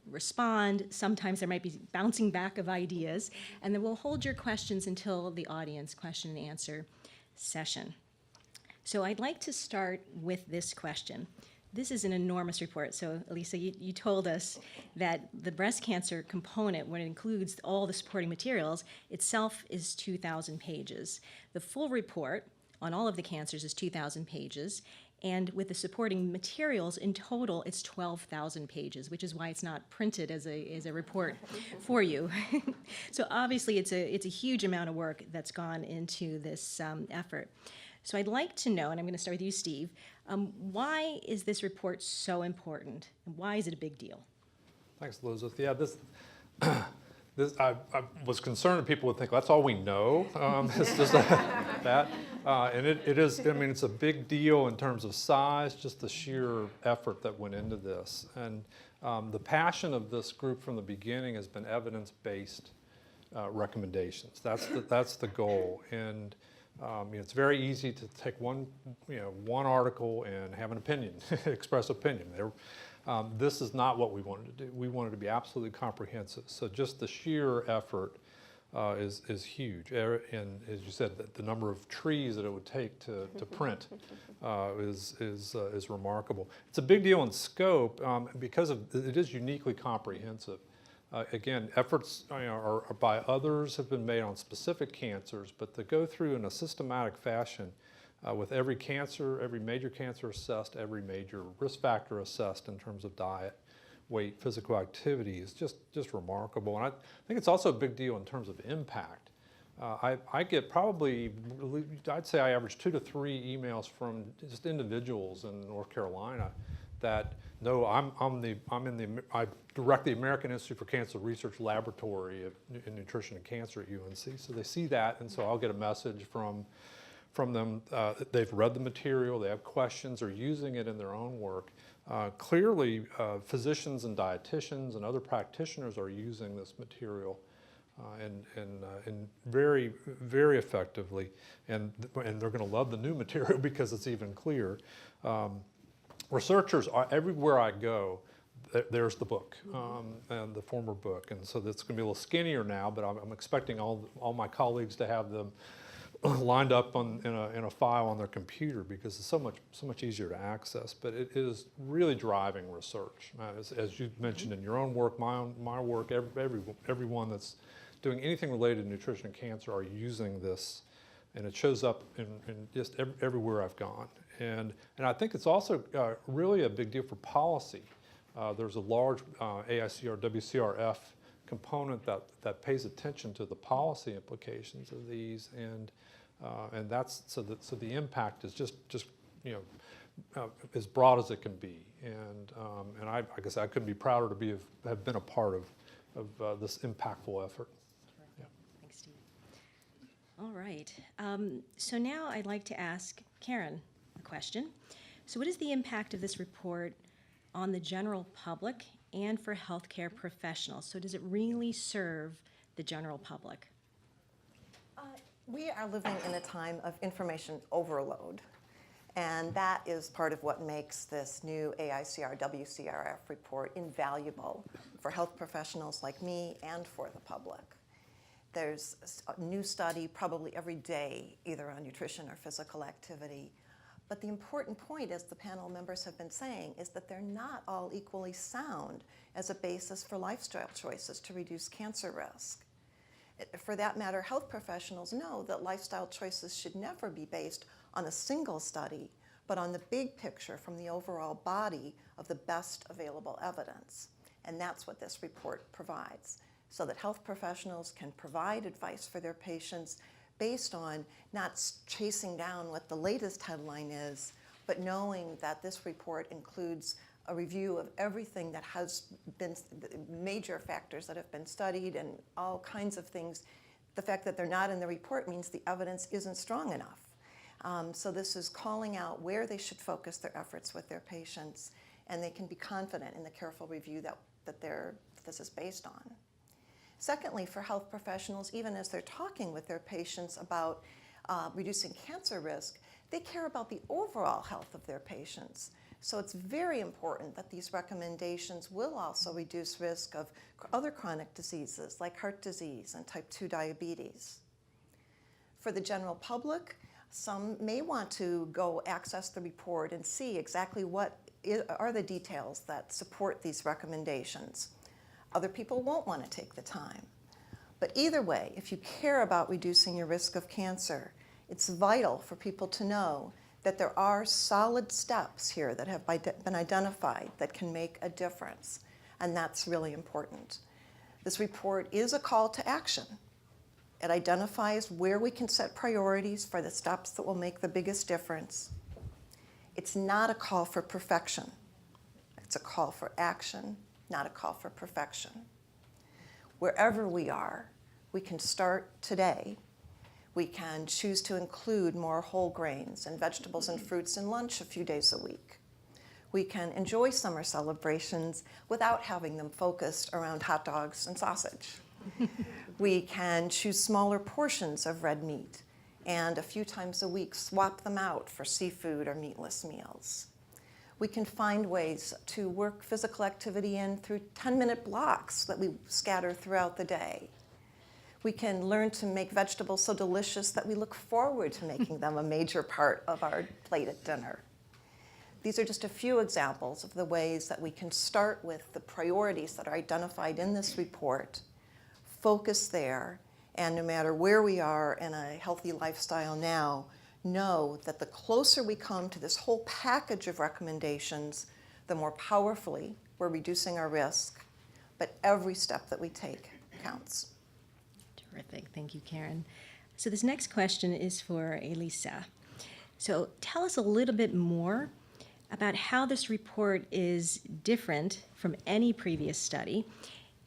respond. Sometimes there might be bouncing back of ideas, and then we'll hold your questions until the audience question and answer session. So I'd like to start with this question. This is an enormous report. So Elisa, you told us that the breast cancer component, when it includes all the supporting materials, itself is 2,000 pages. The full report on all of the cancers is 2,000 pages. And with the supporting materials, in total, it's 12,000 pages, which is why it's not printed as a report for you. So obviously, it's a huge amount of work that's gone into this effort. So I'd like to know, and I'm going to start with you, Steve, why is this report so important, and why is it a big deal? Thanks, Elizabeth. Yeah, I was concerned that people would think, that's all we know. It's just that. And it is, I mean, it's a big deal in terms of size, just the sheer effort that went into this. And the passion of this group from the beginning has been evidence-based recommendations. That's the goal. And it's very easy to take one article and have an opinion, express opinion. This is not what we wanted to do. We wanted to be absolutely comprehensive. So just the sheer effort is huge. And as you said, the number of trees that it would take to print is remarkable. It's a big deal in scope because it is uniquely comprehensive. Again, efforts are by others have been made on specific cancers, but to go through in a systematic fashion with every cancer, every major cancer assessed, every major risk factor assessed in terms of diet, weight, physical activity is just remarkable. And I think it's also a big deal in terms of impact. I get probably, I'd say I average 2 to 3 emails from just individuals in North Carolina that know I direct the American Institute for Cancer Research Laboratory in Nutrition and Cancer at UNC. So they see that, and so I'll get a message from them. They've read the material, they have questions, or using it in their own work. Clearly, physicians and dietitians and other practitioners are using this material and very, very effectively, and they're going to love the new material because it's even clearer. Researchers are everywhere I go. There's the book, and the former book, and so it's going to be a little skinnier now. But I'm expecting all my colleagues to have them lined up in a file on their computer because it's so much easier to access. But it is really driving research, as you mentioned in your own work, my work. Everyone that's doing anything related to nutrition and cancer are using this and it shows up in just everywhere I've gone. And I think it's also really a big deal for policy. There's a large AICR, WCRF component that pays attention to the policy implications of these, and that's so the impact is just as broad as it can be. And I guess I couldn't be prouder to have been a part of this impactful effort. Yeah. Thanks, Steve. All right. So now I'd like to ask Karen a question. So what is the impact of this report on the general public and for healthcare professionals? So does it really serve the general public? We are living in a time of information overload, and that is part of what makes this new AICR WCRF report invaluable for health professionals like me and for the public. There's a new study probably every day, either on nutrition or physical activity. But the important point, as the panel members have been saying, is that they're not all equally sound as a basis for lifestyle choices to reduce cancer risk. For that matter, health professionals know that lifestyle choices should never be based on a single study, but on the big picture from the overall body of the best available evidence. And that's what this report provides, so that health professionals can provide advice for their patients based on not chasing down what the latest headline is, but knowing that this report includes a review of everything that has been, major factors that have been studied and all kinds of things. The fact that they're not in the report means the evidence isn't strong enough. So this is calling out where they should focus their efforts with their patients, and they can be confident in the careful review that this is based on. Secondly, for health professionals, even as they're talking with their patients about reducing cancer risk, they care about the overall health of their patients. So it's very important that these recommendations will also reduce risk of other chronic diseases like heart disease and type 2 diabetes. For the general public, some may want to go access the report and see exactly what are the details that support these recommendations. Other people won't want to take the time. But either way, if you care about reducing your risk of cancer, it's vital for people to know that there are solid steps here that have been identified that can make a difference, and that's really important. This report is a call to action. It identifies where we can set priorities for the steps that will make the biggest difference. It's not a call for perfection. It's a call for action, not a call for perfection. Wherever we are, we can start today. We can choose to include more whole grains and vegetables and fruits in lunch a few days a week. We can enjoy summer celebrations without having them focused around hot dogs and sausage. We can choose smaller portions of red meat and a few times a week swap them out for seafood or meatless meals. We can find ways to work physical activity in through 10-minute blocks that we scatter throughout the day. We can learn to make vegetables so delicious that we look forward to making them a major part of our plate at dinner. These are just a few examples of the ways that we can start with the priorities that are identified in this report, focus there, and no matter where we are in a healthy lifestyle now, know that the closer we come to this whole package of recommendations, the more powerfully we're reducing our risk, but every step that we take counts. Terrific. Thank you, Karen. So this next question is for Elisa. So tell us a little bit more about how this report is different from any previous study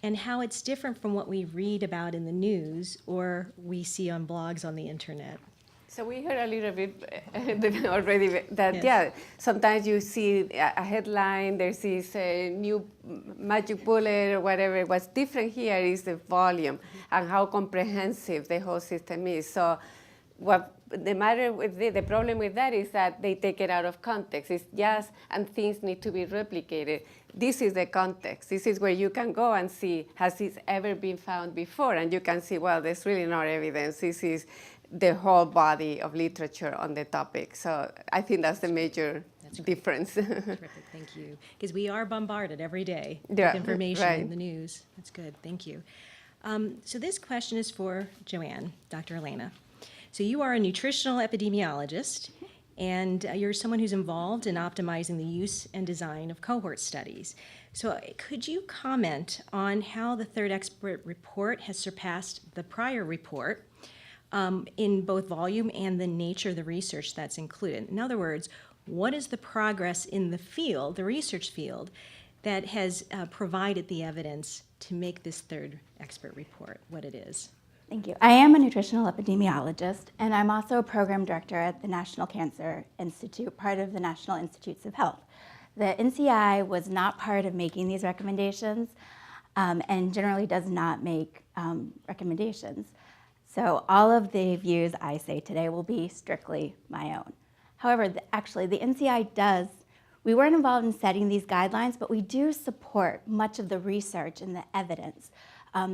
and how it's different from what we read about in the news or we see on blogs on the internet. So we heard a little bit already that, Yes. yeah, sometimes you see a headline, there's this new magic bullet or whatever. What's different here is the volume and how comprehensive the whole system is. So what the problem with that is that they take it out of context. It's just, and things need to be replicated. This is the context. This is where you can go and see, has this ever been found before? And you can see, well, there's really no evidence. This is the whole body of literature on the topic. So I think that's the major difference. Terrific, thank you. Because we are bombarded every day Yeah, with information right. in the news. That's good, thank you. So this question is for Joanne, Dr. Elena. So you are a nutritional epidemiologist, and you're someone who's involved in optimizing the use and design of cohort studies. So could you comment on how the third expert report has surpassed the prior report in both volume and the nature of the research that's included? In other words, what is the progress in the field, the research field, that has provided the evidence to make this third expert report what it is? Thank you. I am a nutritional epidemiologist, and I'm also a program director at the National Cancer Institute, part of the National Institutes of Health. The NCI was not part of making these recommendations and generally does not make recommendations. So all of the views I say today will be strictly my own. However, actually, the NCI does, we weren't involved in setting these guidelines, but we do support much of the research and the evidence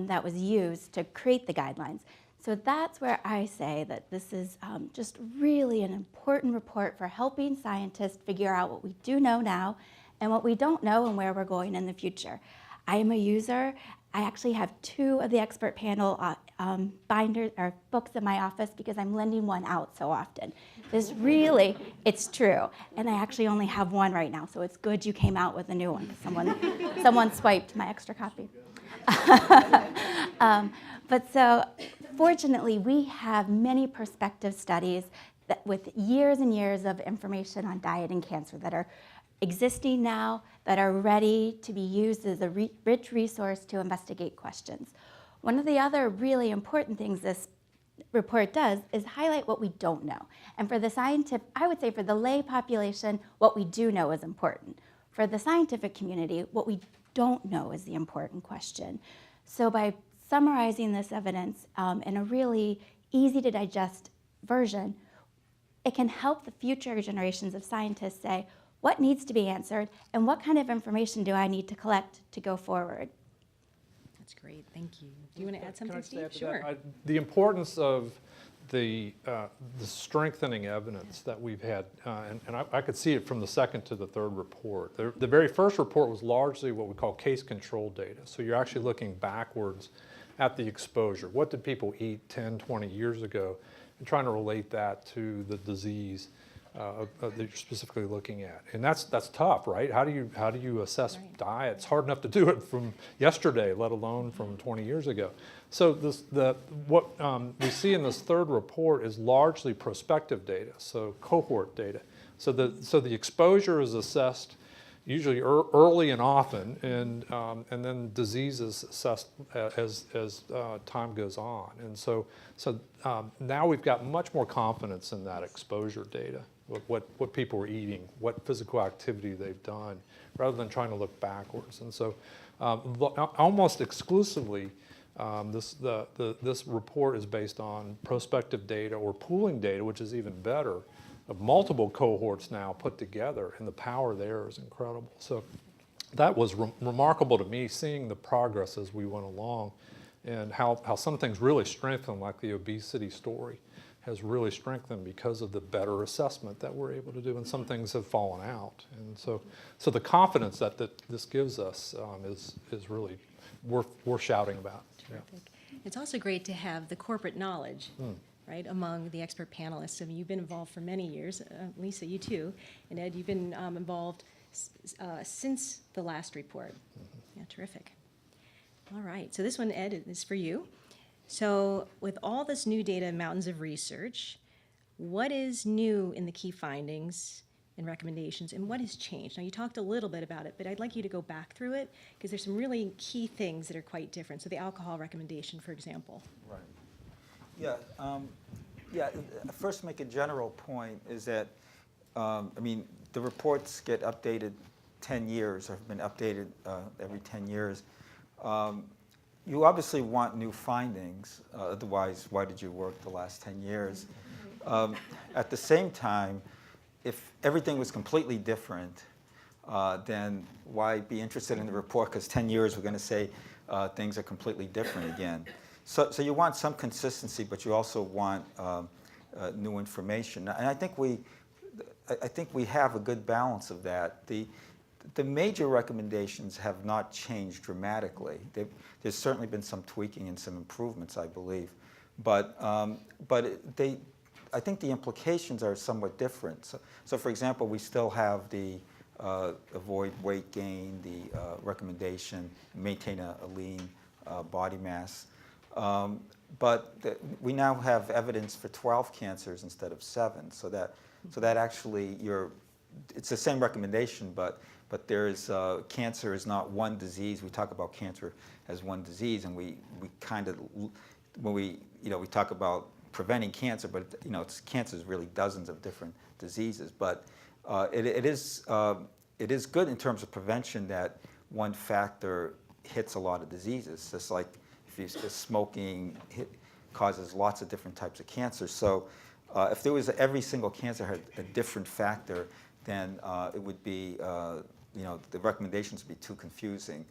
that was used to create the guidelines. So that's where I say that this is just really an important report for helping scientists figure out what we do know now and what we don't know and where we're going in the future. I am a user. I actually have 2 of the expert panel binders or books in my office because I'm lending one out so often. This really, it's true. And I actually only have one right now, so it's good you came out with a new one. Someone swiped my extra copy. But so fortunately, we have many prospective studies that with years and years of information on diet and cancer that are existing now, that are ready to be used as a rich resource to investigate questions. One of the other really important things this report does is highlight what we don't know. And for the scientific, I would say for the lay population, what we do know is important. For the scientific community, what we don't know is the important question. So by summarizing this evidence in a really easy to digest version, it can help the future generations of scientists say, what needs to be answered and what kind of information do I need to collect to go forward? That's great, thank you. Do you want to add something, Steve? Sure. The importance of the strengthening evidence that we've had, and I could see it from the second to the third report. The very first report was largely what we call case control data. So you're actually looking backwards at the exposure. What did people eat 10, 20 years ago, and trying to relate that to the disease that you're specifically looking at. And that's tough, right? How do you assess diet? It's hard enough to do it from yesterday, let alone from 20 years ago. So what we see in this third report is largely prospective data, so cohort data. So the exposure is assessed usually early and often, and then disease is assessed as time goes on. And so now we've got much more confidence in that exposure data, what people are eating, what physical activity they've done, rather than trying to look backwards. And so almost exclusively, this report is based on prospective data or pooling data, which is even better, of multiple cohorts now put together, and the power there is incredible. So that was remarkable to me, seeing the progress as we went along, and how some things really strengthened, like the obesity story has really strengthened because of the better assessment that we're able to do, and some things have fallen out. And so the confidence that this gives us is really worth shouting about. Yeah. It's also great to have the corporate knowledge, right, among the expert panelists. I mean, you've been involved for many years. Lisa, you too. And Ed, you've been involved since the last report. Yeah, terrific. All right, so this one, Ed, is for you. So with all this new data and mountains of research, what is new in the key findings and recommendations, and what has changed? Now, you talked a little bit about it, but I'd like you to go back through it, because there's some really key things that are quite different. So the alcohol recommendation, for example. Right. Yeah, first make a general point is that, I mean, the reports get updated 10 years, or have been updated every 10 years. You obviously want new findings, otherwise why did you work the last 10 years? At the same time, if everything was completely different, then why be interested in the report? Because 10 years we're going to say things are completely different again. So you want some consistency, but you also want new information. And I think we have a good balance of that. The major recommendations have not changed dramatically. There's certainly been some tweaking and some improvements, I believe, but I think the implications are somewhat different. So for example, we still have the avoid weight gain, the recommendation, maintain a lean body mass. But we now have evidence for 12 cancers instead of 7, so that actually it's the same recommendation, but there's cancer is not one disease. We talk about cancer as one disease, and we kind of when we talk about preventing cancer, but cancer is really dozens of different diseases. But it is good in terms of prevention that one factor hits a lot of diseases. Just like if smoking causes lots of different types of cancer. So if there was every single cancer had a different factor, then it would be the recommendations would be too confusing.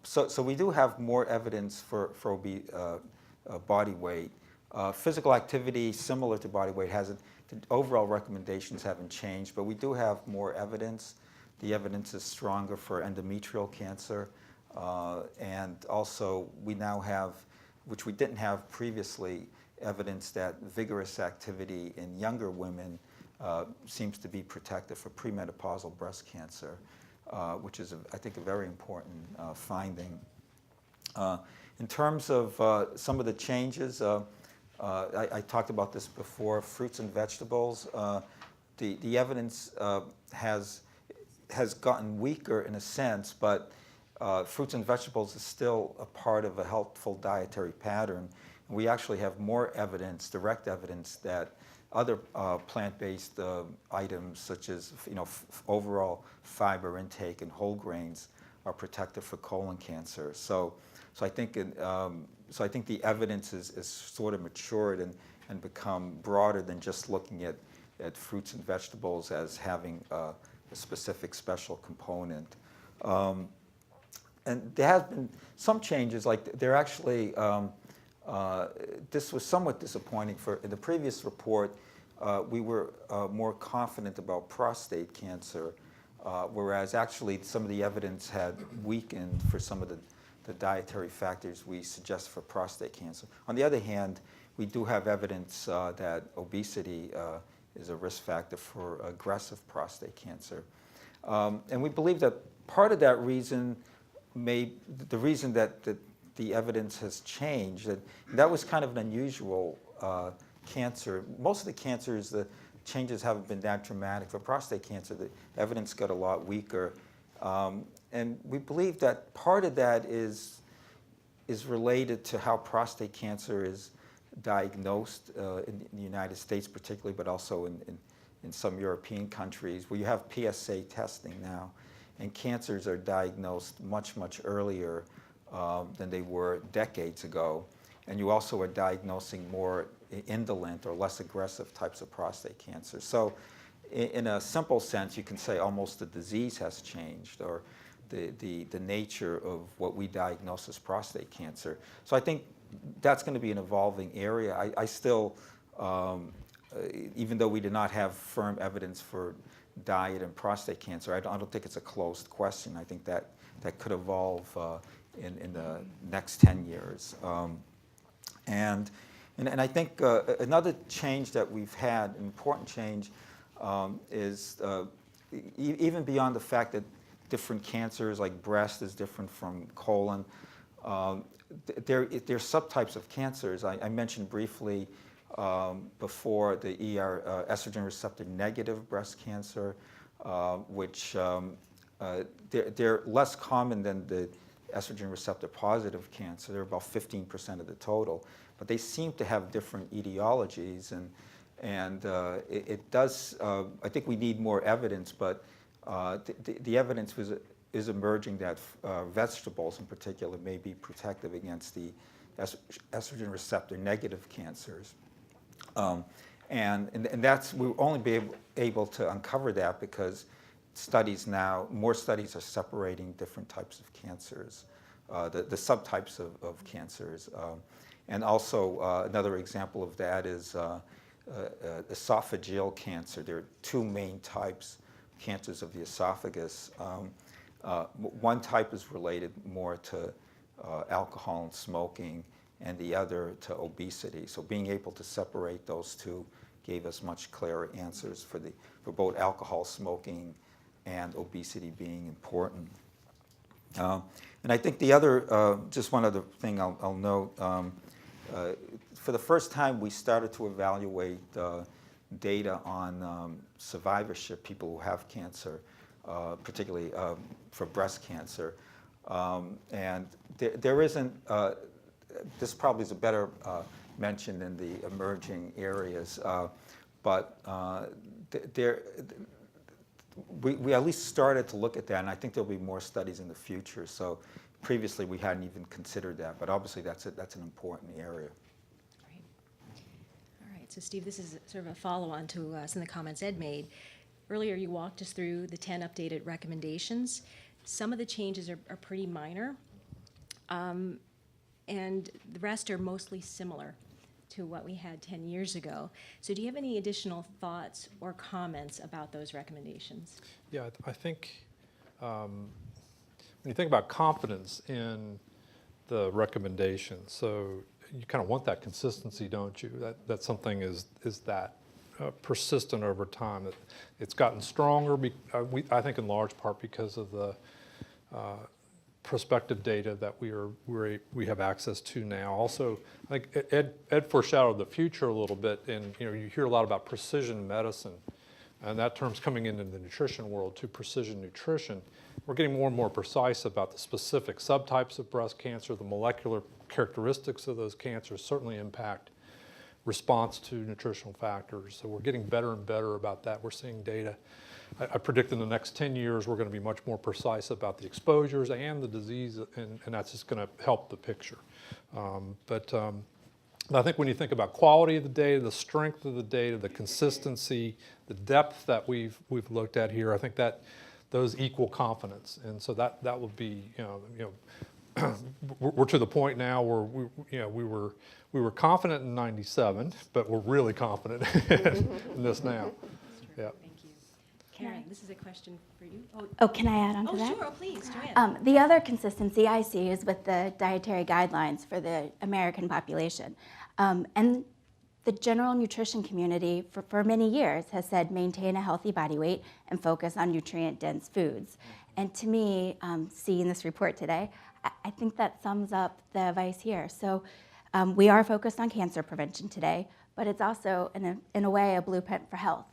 So we do have more evidence for body weight. Physical activity similar to body weight hasn't. The overall recommendations haven't changed, but we do have more evidence. The evidence is stronger for endometrial cancer, and also we now have, which we didn't have previously, evidence that vigorous activity in younger women seems to be protective for premenopausal breast cancer, which is, I think, a very important finding. In terms of some of the changes, I talked about this before, fruits and vegetables. The evidence has gotten weaker in a sense, but fruits and vegetables is still a part of a healthful dietary pattern. We actually have more evidence, direct evidence, that other plant-based items, such as overall fiber intake and whole grains, are protective for colon cancer. So I think the evidence is sort of matured and become broader than just looking at fruits and vegetables as having a specific special component. And there have been some changes, like there actually, this was somewhat disappointing. In the previous report, we were more confident about prostate cancer, whereas actually some of the evidence had weakened for some of the dietary factors we suggest for prostate cancer. On the other hand, we do have evidence that obesity is a risk factor for aggressive prostate cancer. And we believe that part of that reason the reason that the evidence has changed, that was kind of an unusual cancer. Most of the cancers, the changes haven't been that dramatic. For prostate cancer, the evidence got a lot weaker. And we believe that part of that is related to how prostate cancer is diagnosed in the United States particularly, but also in some European countries, where you have PSA testing now. And cancers are diagnosed much, much earlier than they were decades ago. And you also are diagnosing more indolent or less aggressive types of prostate cancer. So in a simple sense, you can say almost the disease has changed, or the nature of what we diagnose as prostate cancer. So I think that's going to be an evolving area. I still, even though we did not have firm evidence for diet and prostate cancer, I don't think it's a closed question. I think that could evolve in the next 10 years. And I think another change that we've had, an important change, is even beyond the fact that different cancers like breast is different from colon, there are subtypes of cancers. I mentioned briefly before the estrogen receptor negative breast cancer, which they're less common than the estrogen receptor positive cancer. They're about 15% of the total, but they seem to have different etiologies, and it does. I think we need more evidence, but the evidence is emerging that vegetables in particular may be protective against the estrogen receptor negative cancers. And that's, we'll only be able to uncover that because more studies are separating different types of cancers, the subtypes of cancers. And also another example of that is esophageal cancer. There are two main types, cancers of the esophagus. One type is related more to alcohol and smoking, and the other to obesity. So being able to separate those two gave us much clearer answers for both alcohol, smoking, and obesity being important. And I think the other, just one other thing I'll note, for the first time we started to evaluate data on survivorship, people who have cancer, particularly for breast cancer. And there isn't, this probably is a better mentioned in the emerging areas, but we at least started to look at that, and I think there'll be more studies in the future. So previously we hadn't even considered that, but obviously that's an important area. Great. All right, so Steve, this is sort of a follow-on to some of the comments Ed made. Earlier you walked us through the 10 updated recommendations. Some of the changes are pretty minor, and the rest are mostly similar to what we had 10 years ago. So do you have any additional thoughts or comments about those recommendations? Yeah, I think when you think about confidence in the recommendations, so you kind of want that consistency, don't you? That something is that persistent over time. That it's gotten stronger, I think in large part because of the prospective data that we have access to now. Also, I think Ed foreshadowed the future a little bit, and you hear a lot about precision medicine, and that term's coming into the nutrition world to precision nutrition. We're getting more and more precise about the specific subtypes of breast cancer. The molecular characteristics of those cancers certainly impact response to nutritional factors. So we're getting better and better about that. We're seeing data. I predict in the next 10 years we're going to be much more precise about the exposures and the disease, and that's just going to help the picture. But I think when you think about quality of the data, the strength of the data, the consistency, the depth that we've looked at here, I think that those equal confidence, and so that will be we're to the point now where we were confident in '97, but we're really confident in this now. Yeah. Thank you. Karen, this is a question for you. Oh, can I add on to that? Oh, sure, please, Joanne. The other consistency I see is with the dietary guidelines for the American population. And the general nutrition community for many years has said maintain a healthy body weight and focus on nutrient-dense foods. And to me, seeing this report today, I think that sums up the advice here. So we are focused on cancer prevention today, but it's also, in a way, a blueprint for health.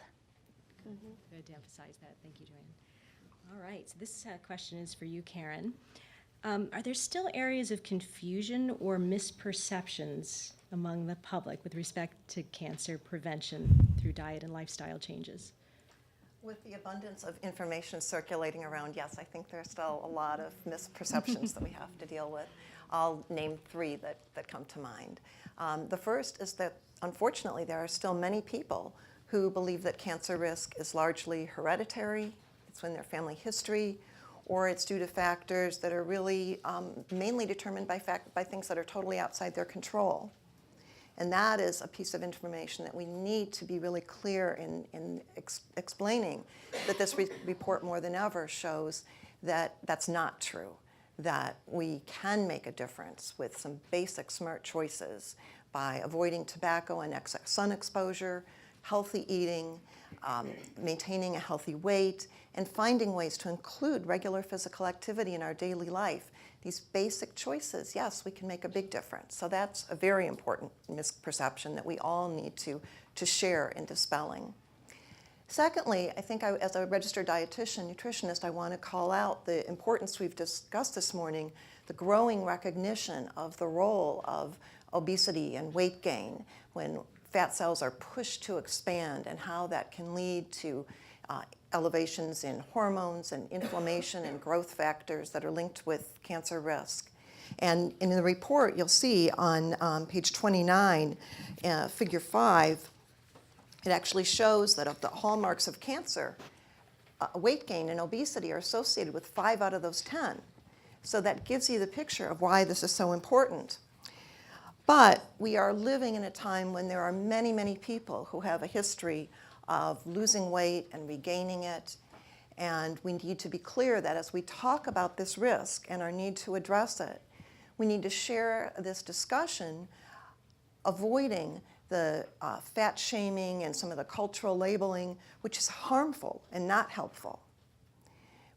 Good to emphasize that. Thank you, Joanne. All right, so this question is for you, Karen. Are there still areas of confusion or misperceptions among the public with respect to cancer prevention through diet and lifestyle changes? With the abundance of information circulating around, yes, I think there's still a lot of misperceptions that we have to deal with. I'll name 3 that come to mind. The first is that, unfortunately, there are still many people who believe that cancer risk is largely hereditary, it's in their family history, or it's due to factors that are really mainly determined by things that are totally outside their control. And that is a piece of information that we need to be really clear in explaining, that this report more than ever shows that that's not true, that we can make a difference with some basic smart choices by avoiding tobacco and excess sun exposure, healthy eating, maintaining a healthy weight, and finding ways to include regular physical activity in our daily life. These basic choices, yes, we can make a big difference. So that's a very important misperception that we all need to share in dispelling. Secondly, I think as a registered dietitian, nutritionist, I want to call out the importance we've discussed this morning, the growing recognition of the role of obesity and weight gain when fat cells are pushed to expand, and how that can lead to elevations in hormones and inflammation and growth factors that are linked with cancer risk. And in the report, you'll see on page 29, figure 5, it actually shows that of the hallmarks of cancer, weight gain and obesity are associated with 5 out of those 10. So that gives you the picture of why this is so important. But we are living in a time when there are many, many people who have a history of losing weight and regaining it. And we need to be clear that as we talk about this risk and our need to address it, we need to share this discussion, avoiding the fat shaming and some of the cultural labeling, which is harmful and not helpful.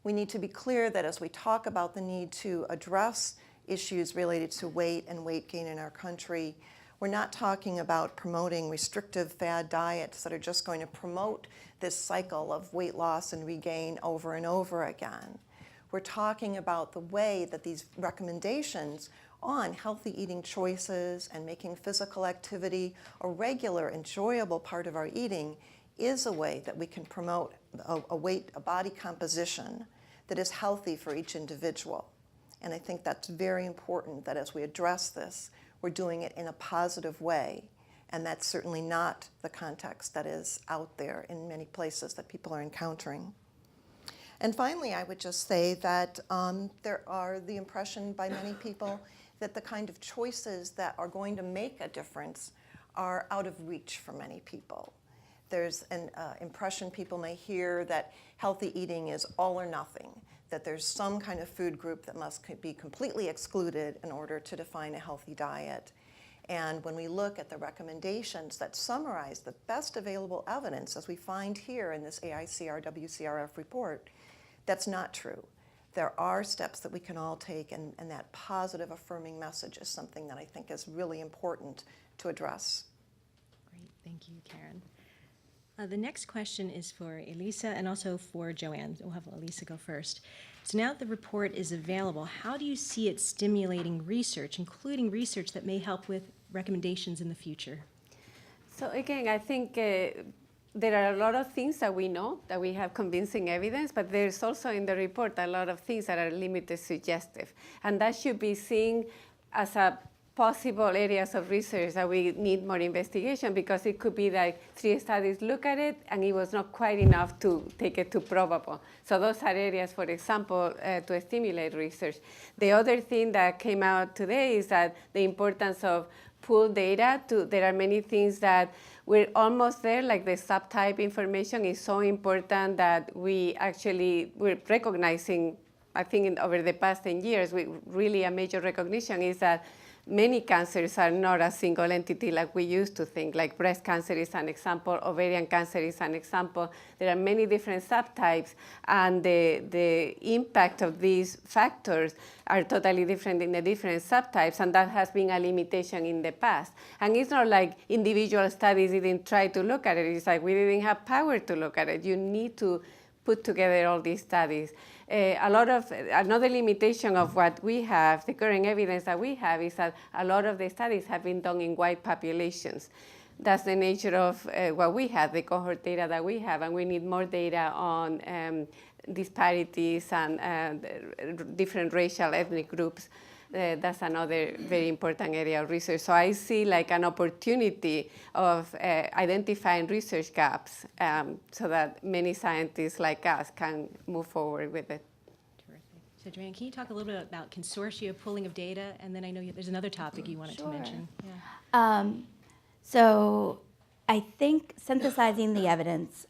We need to be clear that as we talk about the need to address issues related to weight and weight gain in our country, we're not talking about promoting restrictive fad diets that are just going to promote this cycle of weight loss and regain over and over again. We're talking about the way that these recommendations on healthy eating choices and making physical activity a regular, enjoyable part of our eating is a way that we can promote a body composition that is healthy for each individual. And I think that's very important that as we address this, we're doing it in a positive way. And that's certainly not the context that is out there in many places that people are encountering. And finally, I would just say that there are the impression by many people that the kind of choices that are going to make a difference are out of reach for many people. There's an impression people may hear that healthy eating is all or nothing, that there's some kind of food group that must be completely excluded in order to define a healthy diet. And when we look at the recommendations that summarize the best available evidence, as we find here in this AICR WCRF report, that's not true. There are steps that we can all take, and that positive affirming message is something that I think is really important to address. Great, thank you, Karen. The next question is for Elisa and also for Joanne. We'll have Elisa go first. So now that the report is available, how do you see it stimulating research, including research that may help with recommendations in the future? So again, I think there are a lot of things that we know, that we have convincing evidence, but there's also in the report a lot of things that are limited suggestive. And that should be seen as a possible areas of research that we need more investigation, because it could be that 3 studies look at it and it was not quite enough to take it to probable. So those are areas, for example, to stimulate research. The other thing that came out today is that the importance of pooled data. There are many things that we're almost there, like the subtype information is so important that we're recognizing, I think over the past 10 years, really a major recognition is that many cancers are not a single entity like we used to think. Like breast cancer is an example, ovarian cancer is an example. There are many different subtypes, and the impact of these factors are totally different in the different subtypes, and that has been a limitation in the past. And it's not like individual studies didn't try to look at it. It's like we didn't have power to look at it. You need to put together all these studies. Another limitation of what we have, the current evidence that we have, is that a lot of the studies have been done in white populations. That's the nature of what we have, the cohort data that we have, and we need more data on disparities and different racial, ethnic groups. That's another very important area of research. So I see like an opportunity of identifying research gaps so that many scientists like us can move forward with it. Terrific. So Joanne, can you talk a little bit about consortia pooling of data? And then I know there's another topic you wanted to mention. Yeah. So I think synthesizing the evidence,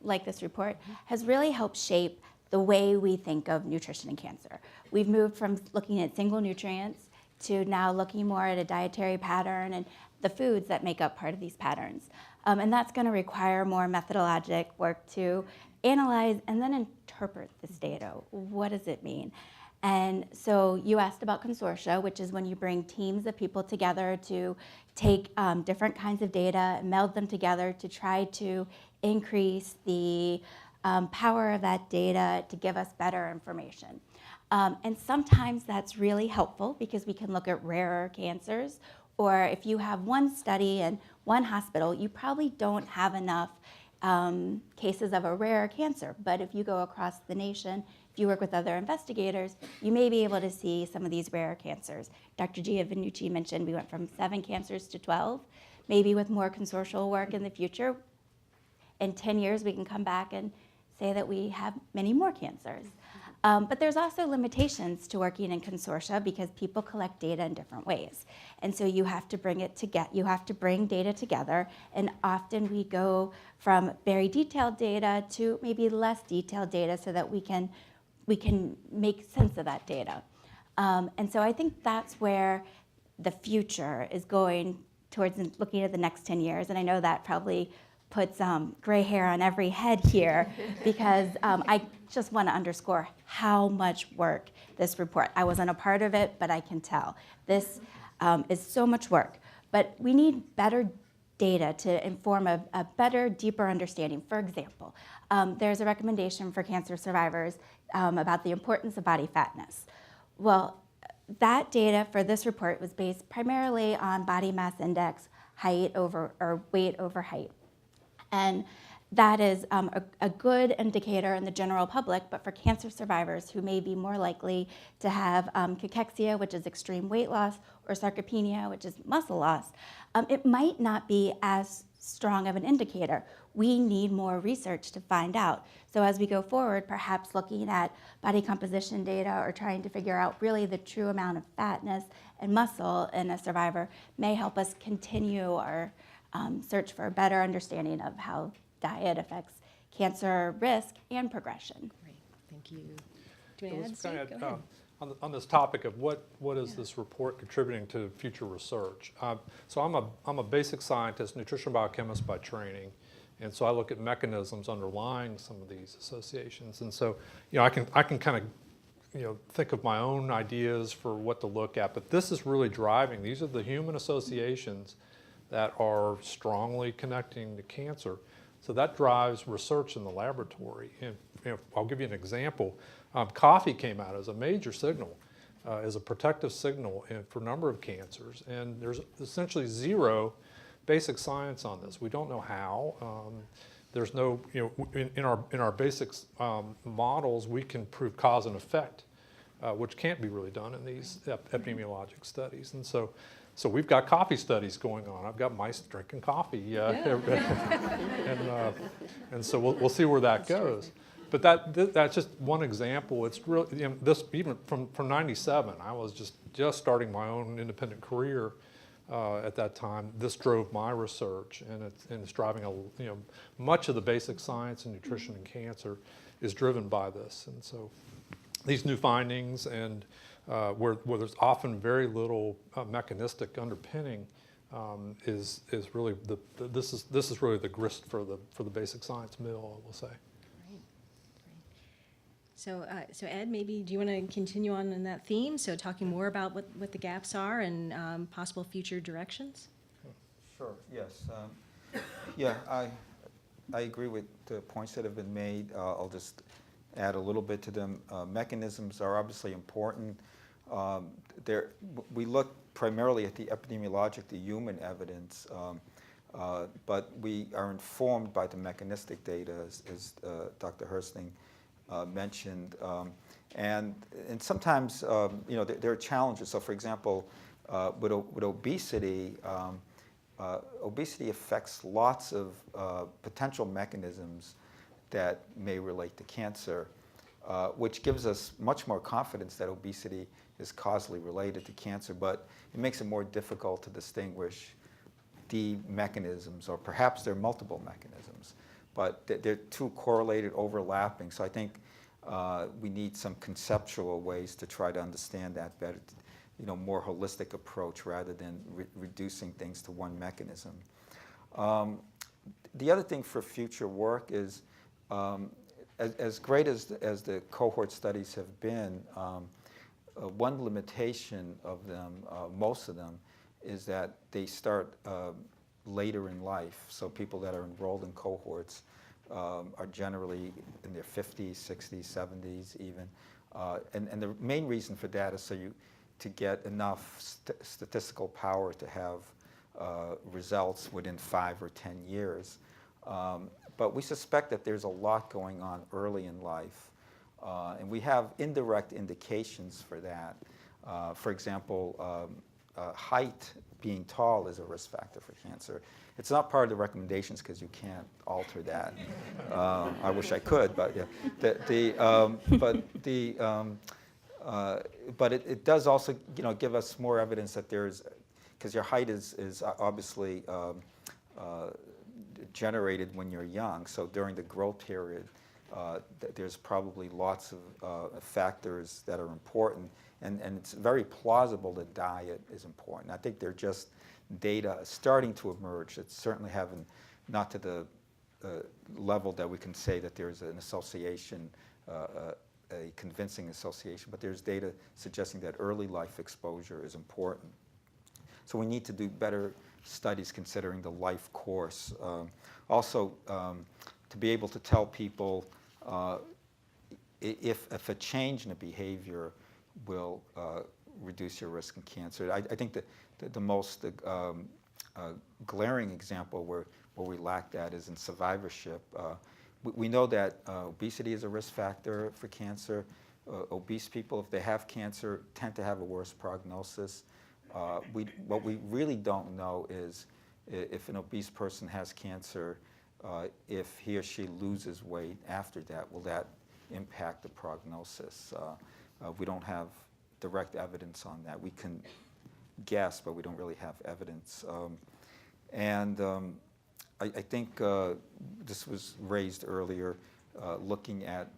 like this report, has really helped shape the way we think of nutrition and cancer. We've moved from looking at single nutrients to now looking more at a dietary pattern and the foods that make up part of these patterns. And that's going to require more methodologic work to analyze and then interpret this data. What does it mean? And so you asked about consortia, which is when you bring teams of people together to take different kinds of data, meld them together to try to increase the power of that data to give us better information. And sometimes that's really helpful because we can look at rarer cancers, or if you have one study in one hospital, you probably don't have enough cases of a rare cancer. But if you go across the nation, if you work with other investigators, you may be able to see some of these rare cancers. Dr. Giovannucci mentioned we went from 7 cancers to 12. Maybe with more consortial work in the future, in 10 years we can come back and say that we have many more cancers. But there's also limitations to working in consortia because people collect data in different ways. And so you have to bring data together, and often we go from very detailed data to maybe less detailed data so that we can make sense of that data. And so I think that's where the future is going towards looking at the next 10 years. And I know that probably puts gray hair on every head here because I just want to underscore how much work this report. I wasn't a part of it, but I can tell. This is so much work. But we need better data to inform a better, deeper understanding. For example, there's a recommendation for cancer survivors about the importance of body fatness. Well, that data for this report was based primarily on body mass index, height over, or weight over height. And that is a good indicator in the general public, but for cancer survivors who may be more likely to have cachexia, which is extreme weight loss, or sarcopenia, which is muscle loss, it might not be as strong of an indicator. We need more research to find out. So as we go forward, perhaps looking at body composition data or trying to figure out really the true amount of fatness and muscle in a survivor may help us continue our search for a better understanding of how diet affects cancer risk and progression. Great, thank you. Do you want to add, Steve? Go ahead. On this topic of what is this report contributing to future research? So I'm a basic scientist, nutrition biochemist by training, and so I look at mechanisms underlying some of these associations. And so, I can kind of think of my own ideas for what to look at, but this is really driving. These are the human associations that are strongly connecting to cancer. So that drives research in the laboratory. And I'll give you an example. Coffee came out as a major signal, as a protective signal for a number of cancers. And there's essentially zero basic science on this. We don't know how. There's no, in our basics models, we can prove cause and effect, which can't be really done in these epidemiologic studies. And so we've got coffee studies going on. I've got mice drinking coffee, and so we'll see where that goes. But that's just one example. It's really this even from '97. I was just starting my own independent career at that time. This drove my research, and it's driving much of the basic science in nutrition and cancer is driven by this. And so these new findings and where there's often very little mechanistic underpinning is really this is really the grist for the basic science mill, I will say. Great. So Ed, maybe do you want to continue on in that theme? So talking more about what the gaps are and possible future directions. Sure. Yes. Yeah. I agree with the points that have been made. I'll just add a little bit to them. Mechanisms are obviously important. We look primarily at the epidemiologic, the human evidence, but we are informed by the mechanistic data, as Dr. Hursting mentioned. And sometimes, there are challenges. So, for example, with obesity, obesity affects lots of potential mechanisms that may relate to cancer, which gives us much more confidence that obesity is causally related to cancer, but it makes it more difficult to distinguish the mechanisms, or perhaps there are multiple mechanisms, but they're too correlated, overlapping. So I think we need some conceptual ways to try to understand that better, more holistic approach rather than reducing things to one mechanism. The other thing for future work is, as great as the cohort studies have been, one limitation of them, most of them, is that they start later in life. So people that are enrolled in cohorts are generally in their 50s, 60s, 70s even. And the main reason for that is to get enough statistical power to have results within 5 or 10 years. But we suspect that there's a lot going on early in life. And we have indirect indications for that. For example, height, being tall, is a risk factor for cancer. It's not part of the recommendations because you can't alter that. I wish I could, but yeah. But it does also, give us more evidence that there's, because your height is obviously generated when you're young. So during the growth period, there's probably lots of factors that are important. and it's very plausible that diet is important. I think they're just data starting to emerge. It's certainly haven't, not to the level that we can say that there's an association, a convincing association, but there's data suggesting that early life exposure is important. So we need to do better studies considering the life course. Also, to be able to tell people if a change in a behavior will reduce your risk of cancer. I think that the most glaring example where we lack that is in survivorship. We know that obesity is a risk factor for cancer. Obese people, if they have cancer, tend to have a worse prognosis. What we really don't know is if an obese person has cancer, if he or she loses weight after that, will that impact the prognosis? We don't have direct evidence on that. We can guess, but we don't really have evidence. I think this was raised earlier, looking at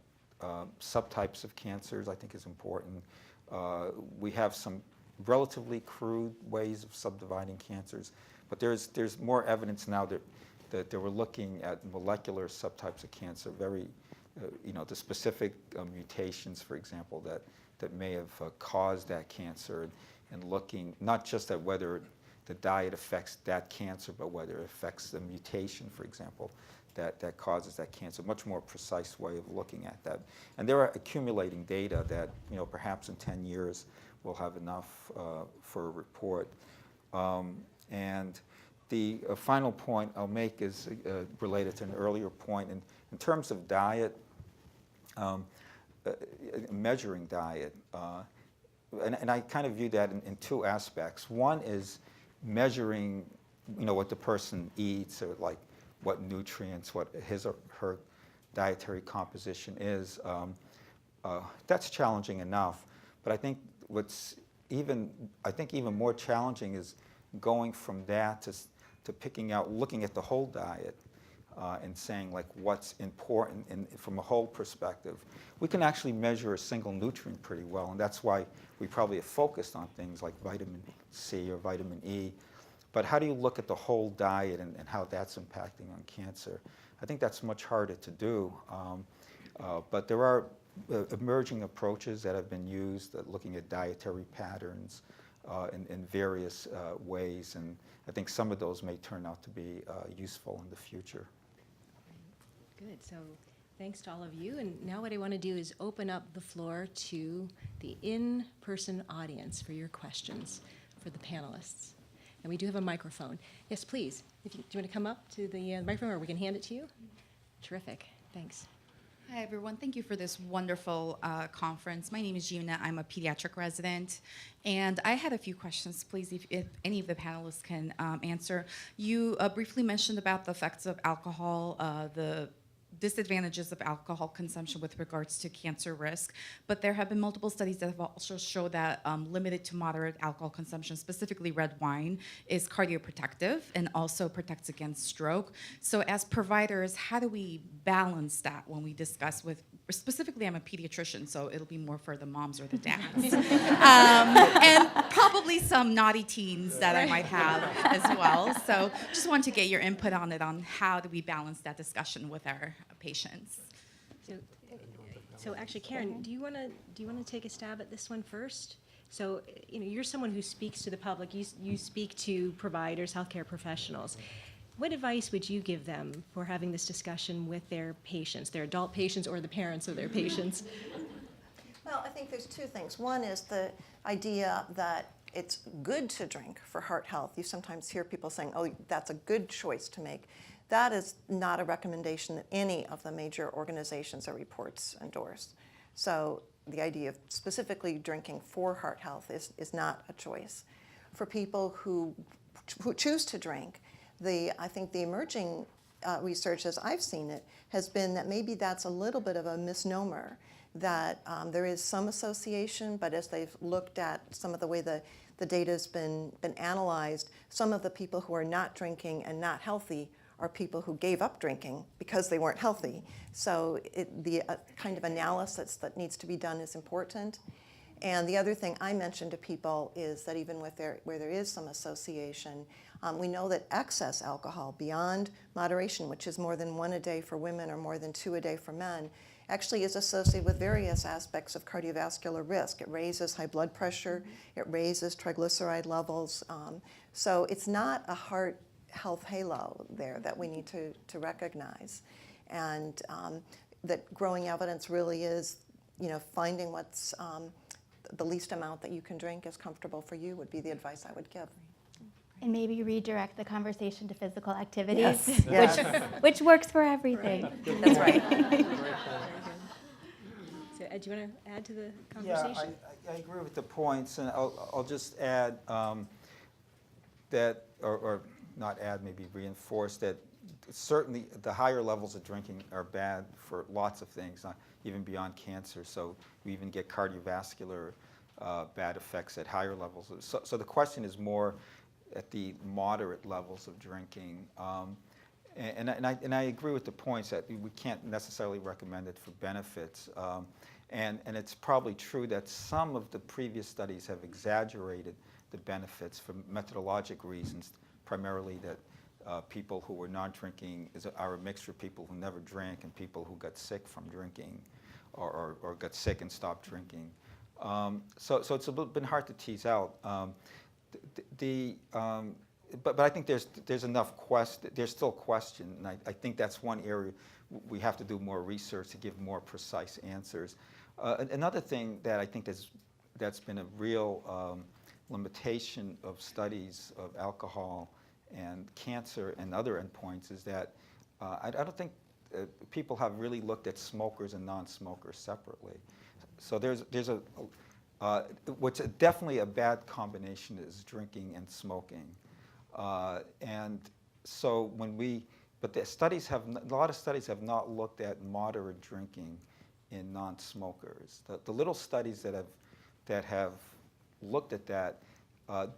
subtypes of cancers I think is important. We have some relatively crude ways of subdividing cancers, but there's more evidence now that we're looking at molecular subtypes of cancer, very, the specific mutations, for example, that may have caused that cancer, and looking not just at whether the diet affects that cancer, but whether it affects the mutation, for example, that causes that cancer. Much more precise way of looking at that. And there are accumulating data that, perhaps in 10 years we'll have enough for a report. And the final point I'll make is related to an earlier point. In terms of diet, measuring diet, and I kind of view that in two aspects. One is measuring, what the person eats, or like what nutrients, what his or her dietary composition is. That's challenging enough, but I think even more challenging is going from that to picking out, looking at the whole diet, and saying like what's important from a whole perspective. We can actually measure a single nutrient pretty well, and that's why we probably have focused on things like vitamin C or vitamin E. But how do you look at the whole diet and how that's impacting on cancer? I think that's much harder to do. But there are emerging approaches that have been used at looking at dietary patterns in various ways, and I think some of those may turn out to be useful in the future. Good. So thanks to all of you. And now what I want to do is open up the floor to the in-person audience for your questions for the panelists. And we do have a microphone. Yes, please. Do you want to come up to the microphone, or we can hand it to you? Terrific. Thanks. Hi, everyone. Thank you for this wonderful conference. My name is Gina. I'm a pediatric resident. And I had a few questions, please, if any of the panelists can answer. You briefly mentioned about the effects of alcohol, the disadvantages of alcohol consumption with regards to cancer risk, but there have been multiple studies that have also shown that limited to moderate alcohol consumption, specifically red wine, is cardioprotective and also protects against stroke. So as providers, how do we balance that when we discuss with, specifically I'm a pediatrician, so it'll be more for the moms or the dads, and probably some naughty teens that I might have as well. So just want to get your input on it, on how do we balance that discussion with our patients. So actually, Karen, do you want to take a stab at this one first? So you're someone who speaks to the public. You speak to providers, healthcare professionals. What advice would you give them for having this discussion with their patients, their adult patients, or the parents of their patients? Well, I think there's two things. One is the idea that it's good to drink for heart health. You sometimes hear people saying, oh, that's a good choice to make. That is not a recommendation that any of the major organizations or reports endorse. So the idea of specifically drinking for heart health is not a choice. For people who choose to drink, I think the emerging research, as I've seen it, has been that maybe that's a little bit of a misnomer, that there is some association, but as they've looked at some of the way the data has been analyzed, some of the people who are not drinking and not healthy are people who gave up drinking because they weren't healthy. So the kind of analysis that needs to be done is important. And the other thing I mention to people is that even where there is some association, we know that excess alcohol beyond moderation, which is more than 1 a day for women or more than 2 a day for men, actually is associated with various aspects of cardiovascular risk. It raises high blood pressure, it raises triglyceride levels. So it's not a heart health halo there that we need to recognize. And that growing evidence really is, finding what's the least amount that you can drink is comfortable for you would be the advice I would give. And maybe redirect the conversation to physical activities, Yes. which works for everything. That's right. So, Ed, do you want to add to the conversation? Yeah, I agree with the points, and I'll just add that, or not add, maybe reinforce that certainly the higher levels of drinking are bad for lots of things, not even beyond cancer. So we even get cardiovascular bad effects at higher levels. So the question is more at the moderate levels of drinking. And I agree with the points that we can't necessarily recommend it for benefits. And it's probably true that some of the previous studies have exaggerated the benefits for methodologic reasons, primarily that people who were non-drinking are a mixture of people who never drank and people who got sick from drinking or got sick and stopped drinking. So it's been hard to tease out. But I think there's enough there's still question, and I think that's one area we have to do more research to give more precise answers. Another thing that I think that's been a real limitation of studies of alcohol and cancer and other endpoints is that I don't think people have really looked at smokers and non-smokers separately. So there's what's definitely a bad combination is drinking and smoking. And so but a lot of studies have not looked at moderate drinking in non-smokers. The little studies that have looked at that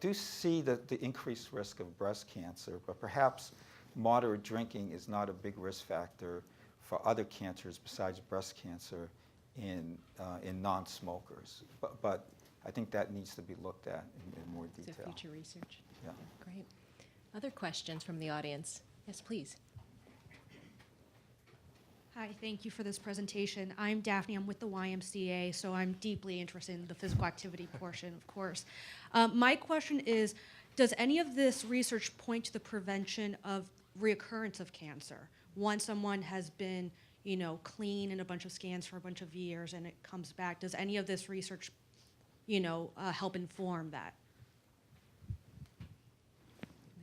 do see the increased risk of breast cancer, but perhaps moderate drinking is not a big risk factor for other cancers besides breast cancer in non-smokers. But I think that needs to be looked at in more detail. So future research. Yeah. Great. Other questions from the audience? Yes, please. Hi, thank you for this presentation. I'm Daphne, I'm with the YMCA, so I'm deeply interested in the physical activity portion, of course. My question is, does any of this research point to the prevention of reoccurrence of cancer? Once someone has been, clean in a bunch of scans for a bunch of years and it comes back, does any of this research, help inform that?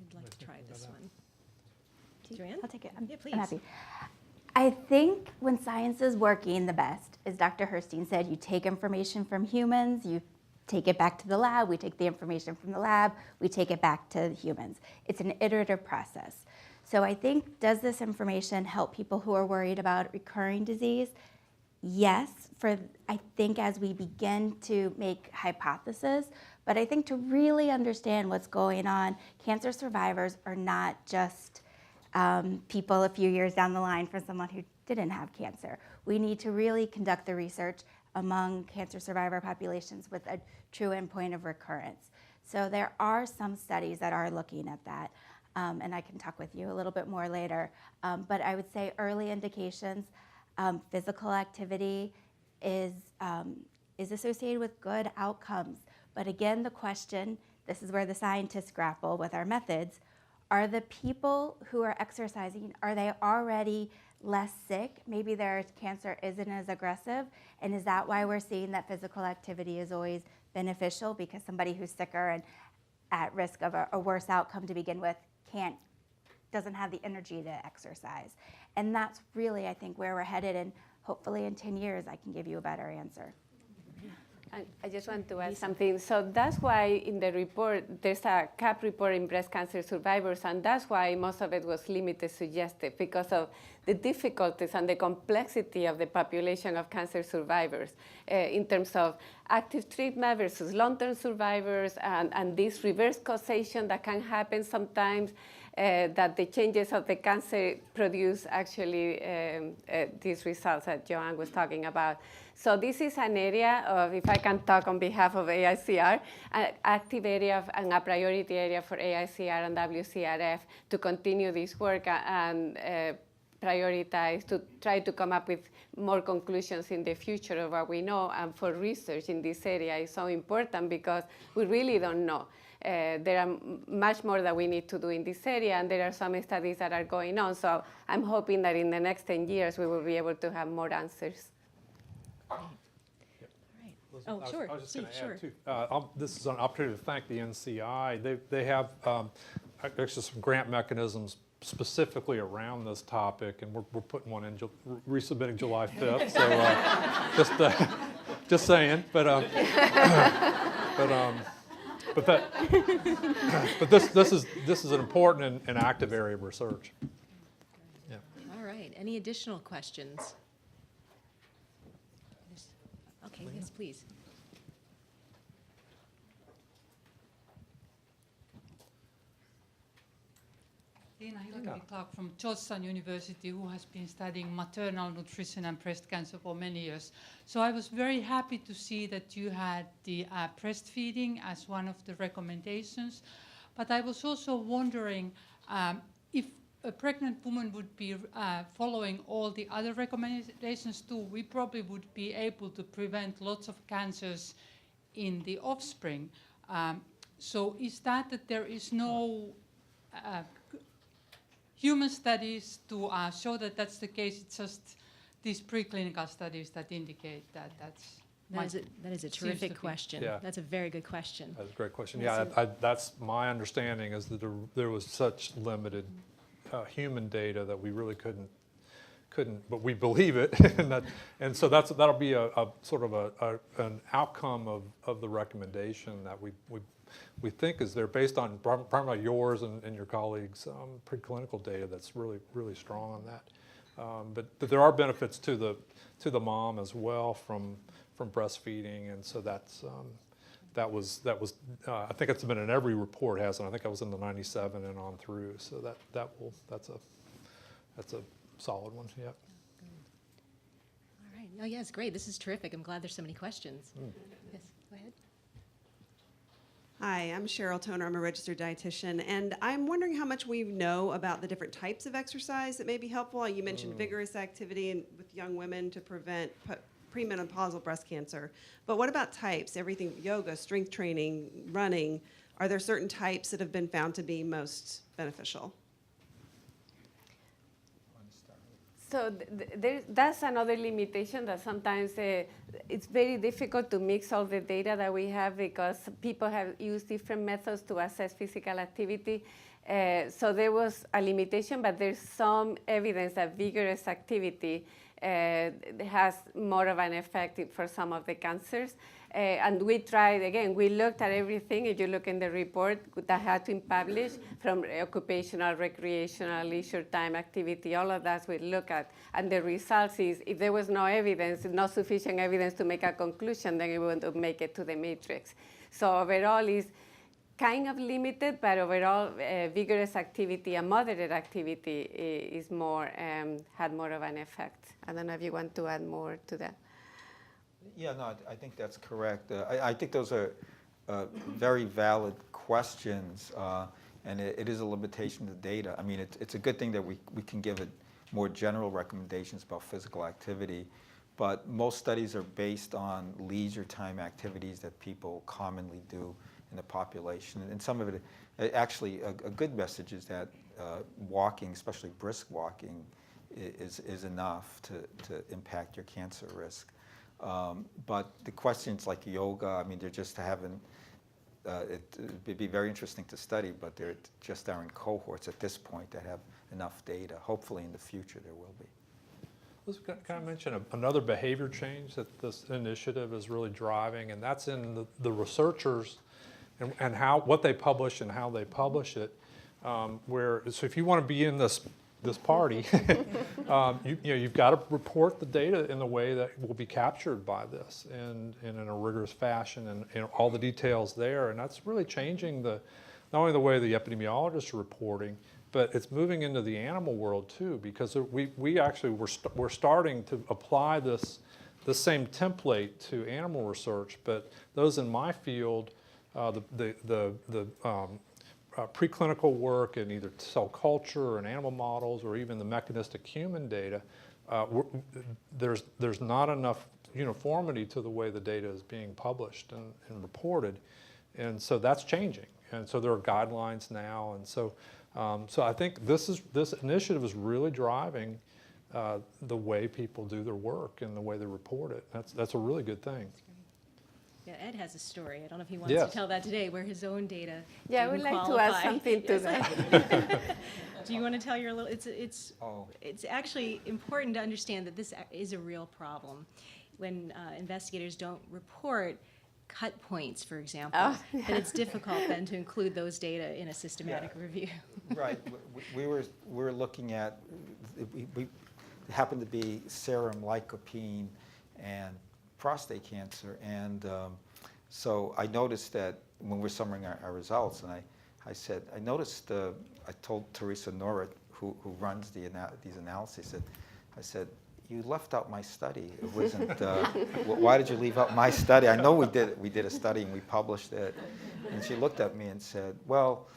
I'd like to try this one. Joanne? I'll take it. Yeah, please. I'm happy. I think when science is working the best, as Dr. Herstein said, you take information from humans, you take it back to the lab, we take the information from the lab, we take it back to humans. It's an iterative process. So I think, does this information help people who are worried about recurring disease? Yes, I think as we begin to make hypotheses, but I think to really understand what's going on, cancer survivors are not just people a few years down the line from someone who didn't have cancer. We need to really conduct the research among cancer survivor populations with a true endpoint of recurrence. So there are some studies that are looking at that, and I can talk with you a little bit more later. But I would say early indications, physical activity is associated with good outcomes. But again, the question, this is where the scientists grapple with our methods, are the people who are exercising, are they already less sick? Maybe their cancer isn't as aggressive, and is that why we're seeing that physical activity is always beneficial? Because somebody who's sicker and at risk of a worse outcome to begin with doesn't have the energy to exercise. And that's really, I think, where we're headed, and hopefully in 10 years I can give you a better answer. I just want to add something. So that's why in the report, there's a CAP report in breast cancer survivors, and that's why most of it was limited suggestive, because of the difficulties and the complexity of the population of cancer survivors in terms of active treatment versus long-term survivors, and this reverse causation that can happen sometimes. that the changes of the cancer produce actually these results that Joanne was talking about. So this is an area of, if I can talk on behalf of AICR, an active area and a priority area for AICR and WCRF to continue this work and prioritize to try to come up with more conclusions in the future of what we know. And for research in this area is so important because we really don't know. There are much more that we need to do in this area, and there are some studies that are going on. So I'm hoping that in the next 10 years we will be able to have more answers. Oh, sure. I was just going to add, too. This is an opportunity to thank the NCI. They have actually some grant mechanisms specifically around this topic, and we're putting one in, resubmitting July 5th. So just saying. But this is an important and active area of research. Yeah. All right. Any additional questions? Okay, yes, please. Lena Hilkari-Clark from Georgetown University, who has been studying maternal nutrition and breast cancer for many years. So I was very happy to see that you had the breastfeeding as one of the recommendations. But I was also wondering if a pregnant woman would be following all the other recommendations too, we probably would be able to prevent lots of cancers in the offspring. So is that there is no human studies to show that that's the case? It's just these preclinical studies that indicate that that is a terrific question. Yeah. That's a very good question. That's a great question. Yeah, that's my understanding is that there was such limited human data that we really couldn't, but we believe it, and so that'll be a sort of an outcome of the recommendation that we think is there based on primarily yours and your colleagues' preclinical data that's really strong on that. But there are benefits to the mom as well from breastfeeding, and so that was I think it's been in every report, hasn't it? I think I was in the 97 and on through, so that's a solid one. Yeah. All right. Oh, yes, great. This is terrific. I'm glad there's so many questions. Yes, go ahead. Hi, I'm Cheryl Toner. I'm a registered dietitian, and I'm wondering how much we know about the different types of exercise that may be helpful. You mentioned vigorous activity with young women to prevent premenopausal breast cancer. But what about types? Everything, yoga, strength training, running. Are there certain types that have been found to be most beneficial? So that's another limitation that sometimes it's very difficult to mix all the data that we have because people have used different methods to assess physical activity. So there was a limitation, but there's some evidence that vigorous activity has more of an effect for some of the cancers. And we tried, again, we looked at everything. If you look in the report that had been published, from occupational, recreational, leisure time activity, all of that we look at. And the results is, if there was no evidence, not sufficient evidence to make a conclusion, then it wouldn't make it to the matrix. So overall, it's kind of limited, but overall, vigorous activity and moderate activity is more, had more of an effect. I don't know if you want to add more to that. Yeah, no, I think that's correct. I think those are very valid questions, and it is a limitation to data. I mean, it's a good thing that we can give it more general recommendations about physical activity, but most studies are based on leisure time activities that people commonly do in the population. And some of it, actually, a good message is that walking, especially brisk walking, is enough to impact your cancer risk. But the questions like yoga, I mean, they're just haven't, it'd be very interesting to study, but they're just are in cohorts at this point that have enough data. Hopefully in the future there will be. Can I mention another behavior change that this initiative is really driving, and that's in the researchers and what they publish and how they publish it. So if you want to be in this party, you've got to report the data in the way that will be captured by this and in a rigorous fashion and all the details there. And that's really changing not only the way the epidemiologists are reporting, but it's moving into the animal world too, because we actually we're starting to apply this same template to animal research, but those in my field, the preclinical work in either cell culture and animal models, or even the mechanistic human data, there's not enough uniformity to the way the data is being published and reported, and so that's changing. And so there are guidelines now, and so I think this initiative is really driving the way people do their work and the way they report it. That's a really good thing. Yeah, Ed has a story. I don't know if he wants Yes. to tell that today, where his own data. Yeah, I would didn't like to qualify. add something to Yes, that. Do you want to tell your little? It's actually important to understand that this is a real problem. When investigators don't report cut points, for example, then it's difficult then to include those data in a systematic review. Right. We were looking at, we happened to be serum lycopene and prostate cancer, and so I noticed that when we're summarizing our results, and I said, I noticed, I told Teresa Norrit, who runs these analyses, I said, you left out my study. It wasn't, why did you leave out my study? I know we did a study and we published it. And she looked at me and said, well,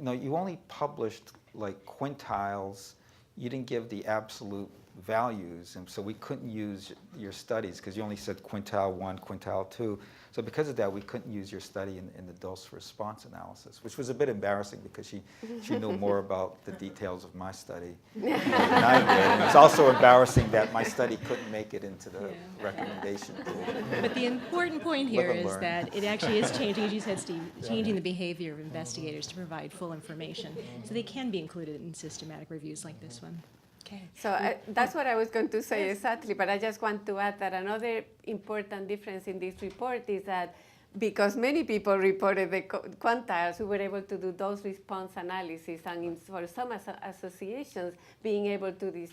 you only published like quintiles. You didn't give the absolute values, and so we couldn't use your studies because you only said quintile 1, quintile 2. So because of that, we couldn't use your study in the dose response analysis, which was a bit embarrassing because she knew more about the details of my study than I did. And it's also embarrassing that my study couldn't make it into the recommendation tool. But the important point here is that it actually is changing, as you said, Steve, changing the behavior of investigators to provide full information, so they can be included in systematic reviews like this one. Okay. So that's what I was going to say exactly, but I just want to add that another important difference in this report is that because many people reported the quantiles, we were able to do dose response analysis, and for some associations, being able to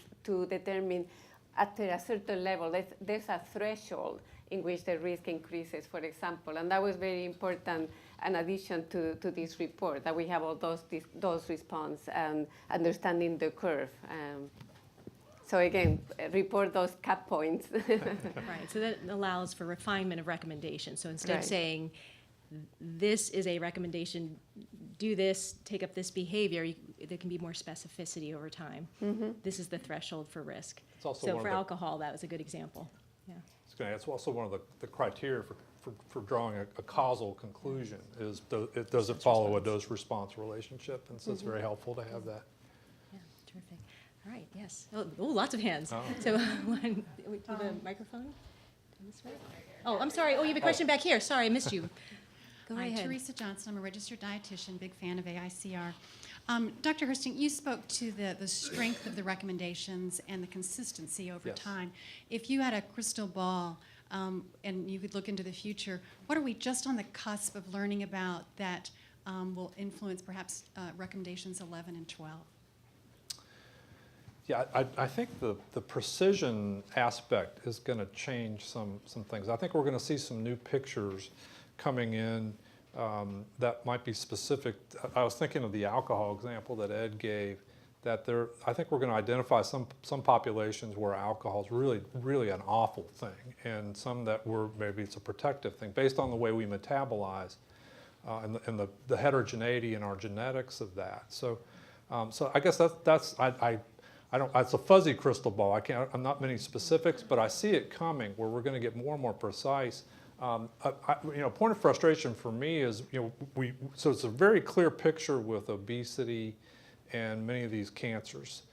determine after a certain level, there's a threshold in which the risk increases, for example, and that was very important in addition to this report, that we have all those response and understanding the curve. So again, report those cut points. Right, so that allows for refinement of recommendations. So instead of saying, this is a recommendation, do this, take up this behavior, there can be more specificity over time. This is the threshold for risk. It's also So for alcohol, that was a good example. Yeah. It's also one of the criteria for drawing a causal conclusion is does it follow a dose-response relationship, and so it's very helpful to have that. Yeah, terrific. All right, yes. Oh, lots of hands. Oh. So, do you have a microphone? This way? Oh, I'm sorry. Oh, you have a question back here. Sorry, I missed you. Go Hi, ahead. Teresa Johnson. I'm a registered dietitian, big fan of AICR. Dr. Hurston, you spoke to the strength of the recommendations and the consistency over time. If you had a crystal ball and you could look into the future, what are we just on the cusp of learning about that will influence perhaps recommendations 11 and 12? Yeah, I think the precision aspect is going to change some things. I think we're going to see some new pictures coming in that might be specific. I was thinking of the alcohol example that Ed gave, that I think we're going to identify some populations where alcohol is really an awful thing, and some that maybe it's a protective thing based on the way we metabolize and the heterogeneity in our genetics of that. So I guess it's a fuzzy crystal ball. I'm not many specifics, but I see it coming where we're going to get more and more precise. Point of frustration for me is, so it's a very clear picture with obesity and many of these cancers,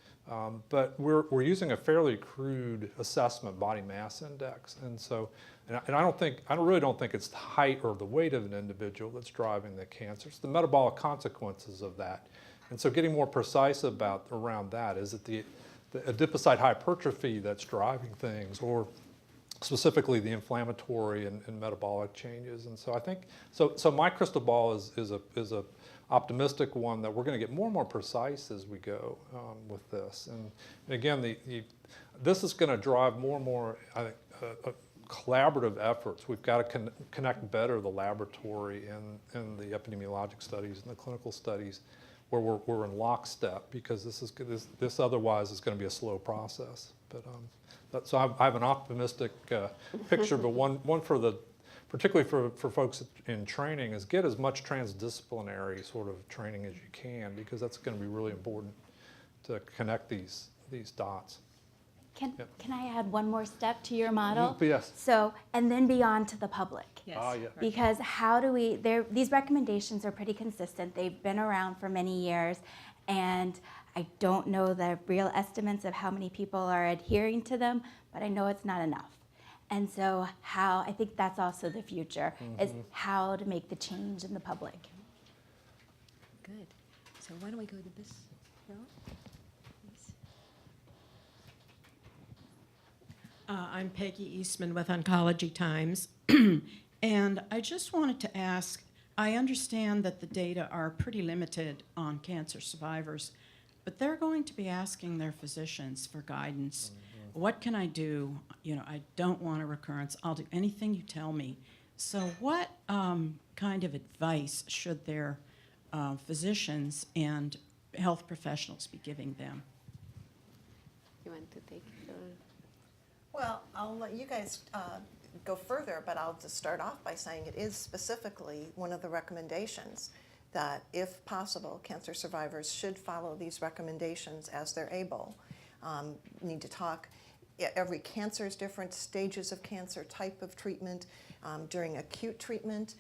but we're using a fairly crude assessment, body mass index, and I really don't think it's the height or the weight of an individual that's driving the cancer. It's the metabolic consequences of that. And so getting more precise around that, is it the adipocyte hypertrophy that's driving things, or specifically the inflammatory and metabolic changes? And so I think, so my crystal ball is a optimistic one that we're going to get more and more precise as we go with this. And again, this is going to drive more and more, I think, collaborative efforts. We've got to connect better the laboratory and the epidemiologic studies and the clinical studies where we're in lockstep, because this otherwise is going to be a slow process. But so I have an optimistic picture, but one for particularly for folks in training, is get as much transdisciplinary sort of training as you can, because that's going to be really important to connect these dots. Can I add one more step to your model? Yes. So, and then beyond to the public. Yes. Yeah. Because how do we, these recommendations are pretty consistent. They've been around for many years, and I don't know the real estimates of how many people are adhering to them, but I know it's not enough. And so I think that's also the future, is how to make the change in the public. Good. So why don't we go to this row? I'm Peggy Eastman with Oncology Times, and I just wanted to ask, I understand that the data are pretty limited on cancer survivors, but they're going to be asking their physicians for guidance. What can I do? You know, I don't want a recurrence. I'll do anything you tell me. So what kind of advice should their physicians and health professionals be giving them? You want to take it? Well, I'll let you guys go further, but I'll just start off by saying it is specifically one of the recommendations that, if possible, cancer survivors should follow these recommendations as they're able. Need to talk. Every cancer is different, stages of cancer, type of treatment. During acute treatment,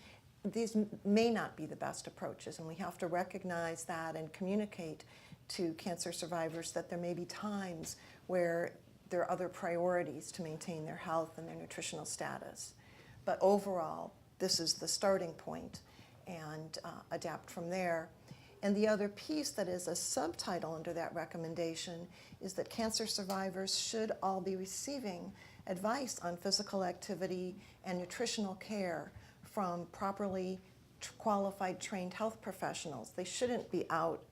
these may not be the best approaches, and we have to recognize that and communicate to cancer survivors that there may be times where there are other priorities to maintain their health and their nutritional status. But overall, this is the starting point, and adapt from there. And the other piece that is a subtitle under that recommendation is that cancer survivors should all be receiving advice on physical activity and nutritional care from properly qualified, trained health professionals. They shouldn't be out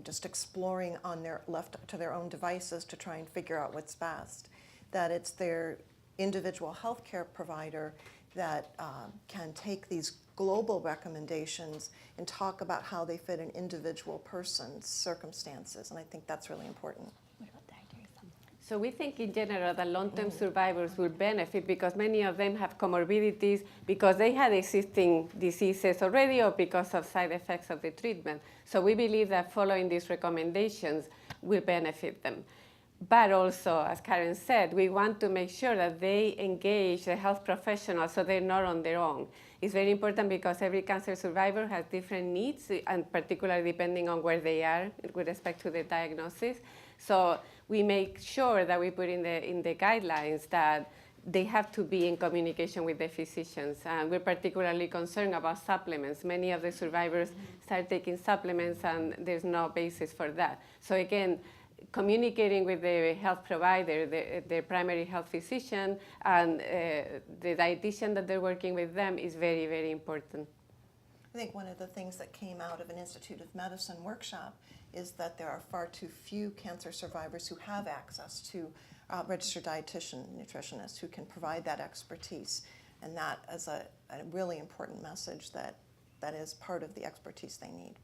just exploring on left to their own devices to try and figure out what's best. That it's their individual healthcare provider that can take these global recommendations and talk about how they fit an individual person's circumstances, and I think that's really important. So we think in general that long-term survivors will benefit because many of them have comorbidities because they had existing diseases already or because of side effects of the treatment. So we believe that following these recommendations will benefit them. But also, as Karen said, we want to make sure that they engage the health professionals so they're not on their own. It's very important because every cancer survivor has different needs, and particularly depending on where they are with respect to the diagnosis. So we make sure that we put in the guidelines that they have to be in communication with the physicians. And we're particularly concerned about supplements. Many of the survivors start taking supplements and there's no basis for that. So again, communicating with the health provider, the primary health physician, and the dietitian that they're working with them is very, very important. I think one of the things that came out of an Institute of Medicine workshop is that there are far too few cancer survivors who have access to registered dietitian nutritionists who can provide that expertise. And that is a really important message that is part of the expertise they need.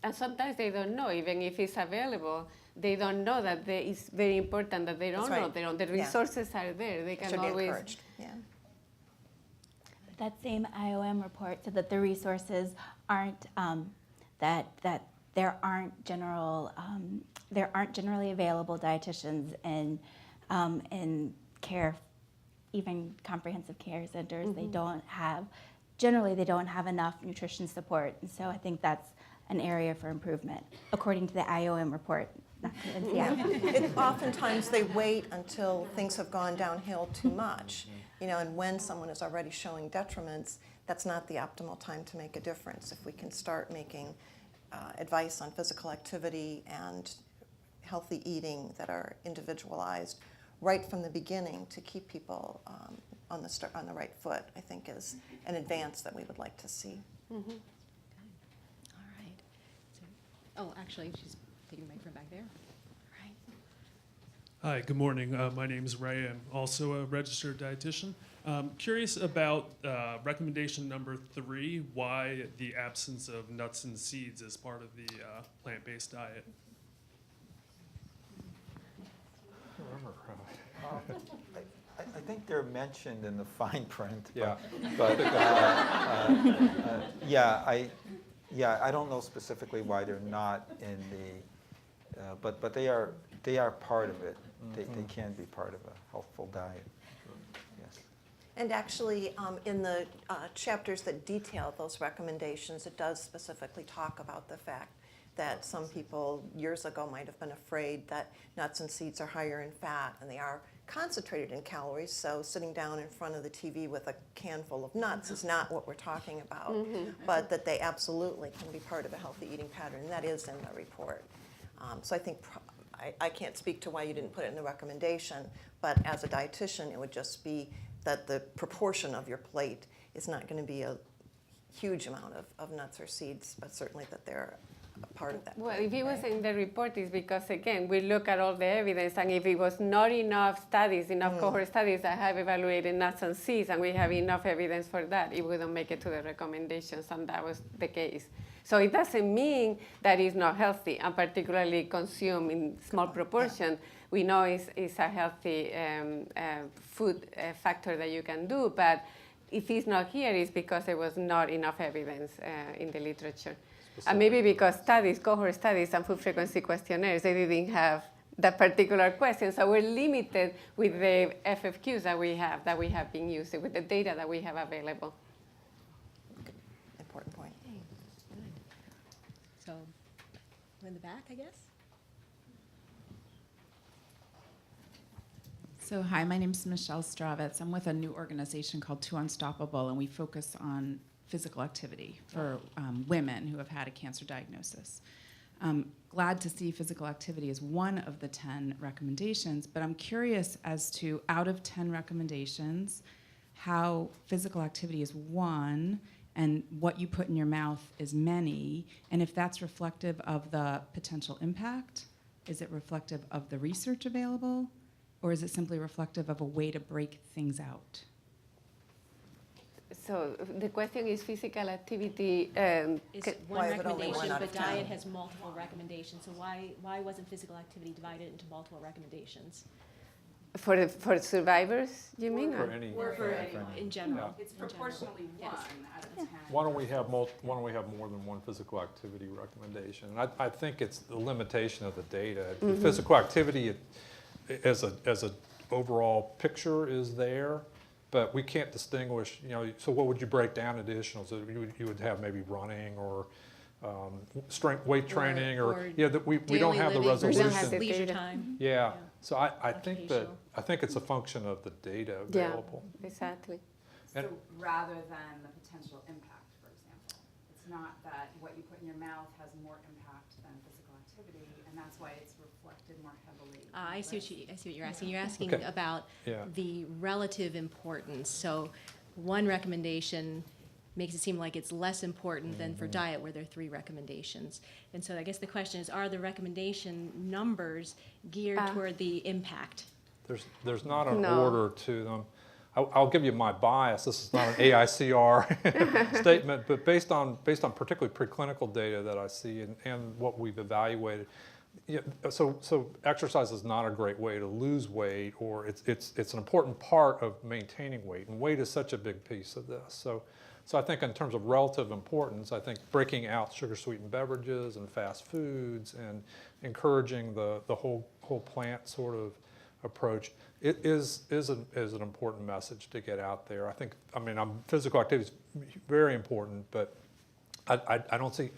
And sometimes they don't know, even if it's available, they don't know that it's very important that they don't know their own. The resources are there. They can always. Be encouraged. Yeah. That same IOM report said that the resources aren't that there aren't generally available dietitians in care, even comprehensive care centers. Mm-hmm. They don't have enough nutrition support, and so I think that's an area for improvement, according to the IOM report. Not the NCI. Oftentimes they wait until things have gone downhill too much, and when someone is already showing detriments, that's not the optimal time to make a difference. If we can start making advice on physical activity and healthy eating that are individualized right from the beginning to keep people on the right foot, I think is an advance that we would like to see. Mm-hmm. Oh, actually, she's taking the mic from back there. All right. Hi, good morning. My name is Ray. I'm also a registered dietitian. Curious about recommendation number 3, why the absence of nuts and seeds as part of the plant-based diet. I think they're mentioned in the fine print. Yeah. But I don't know specifically why they're not in the, but they are part of it. They can be part of a healthful diet. Yes. And actually, in the chapters that detail those recommendations, it does specifically talk about the fact that some people years ago might have been afraid that nuts and seeds are higher in fat, and they are concentrated in calories, so sitting down in front of the TV with a can full of nuts is not what we're talking about, but that they absolutely can be part of a healthy eating pattern, and that is in the report. So I think, I can't speak to why you didn't put it in the recommendation, but as a dietitian, it would just be that the proportion of your plate is not going to be a huge amount of nuts or seeds, but certainly that they're a part of that. Well, if it was in the report, it's because, again, we look at all the evidence, and if it was not enough studies, enough cohort studies that have evaluated nuts and seeds, and we have enough evidence for that, it wouldn't make it to the recommendations, and that was the case. So it doesn't mean that it's not healthy, and particularly consumed in small proportion. We know it's a healthy food factor that you can do, but if it's not here, it's because there was not enough evidence in the literature. And maybe because studies, cohort studies and food frequency questionnaires, they didn't have that particular question. So we're limited with the FFQs that we have been using, with the data that we have available. Important point. Okay, good. So we're in the back, I guess. So hi, my name is Michelle Stravitz. I'm with a new organization called Two Unstoppable, and we focus on physical activity for women who have had a cancer diagnosis. Glad to see physical activity is one of the 10 recommendations, but I'm curious as to, out of 10 recommendations, how physical activity is one, and what you put in your mouth is many, and if that's reflective of the potential impact, is it reflective of the research available, or is it simply reflective of a way to break things out? So the question is physical activity. It's one recommendation, but diet has multiple recommendations. So why wasn't physical activity divided into multiple recommendations? For survivors, you mean? Or for in general. It's proportionally one out of 10. Why don't we have more than one physical activity recommendation? And I think it's the limitation of the data. The physical activity as a overall picture is there, but we can't distinguish, so what would you break down additional? So you would have maybe running or strength, weight training, we don't have the resolution. Leisure time. Yeah. So I think it's a function of the data available. Yeah, exactly. So rather than the potential impact, for example, it's not that what you put in your mouth has more impact than physical activity, and that's why it's reflected more heavily. I see what you're asking. You're asking about the relative importance. So one recommendation makes it seem like it's less important than for diet, where there are 3 recommendations. And so I guess the question is, are the recommendation numbers geared toward the impact? There's not an order to them. I'll give you my bias. This is not an AICR statement, but based on particularly preclinical data that I see and what we've evaluated. So exercise is not a great way to lose weight, or it's an important part of maintaining weight, and weight is such a big piece of this. So I think in terms of relative importance, I think breaking out sugar-sweetened beverages and fast foods and encouraging the whole plant sort of approach, it is an important message to get out there. Physical activity is very important, but I don't see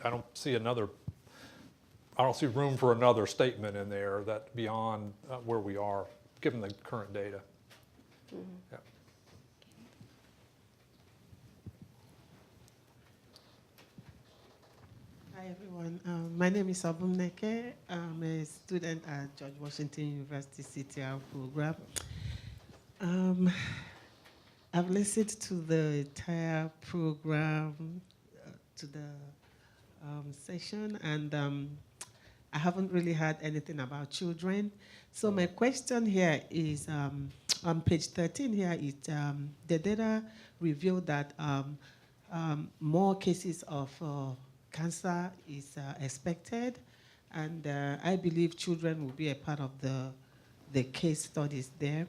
room for another statement in there that beyond where we are, given the current data. Yeah. Hi everyone, my name is Abum Neke. I'm a student at George Washington University CTR program. I've listened to the entire program, to the session, and I haven't really heard anything about children. So my question here is, on page 13 here, the data revealed that more cases of cancer is expected, and I believe children will be a part of the case studies there.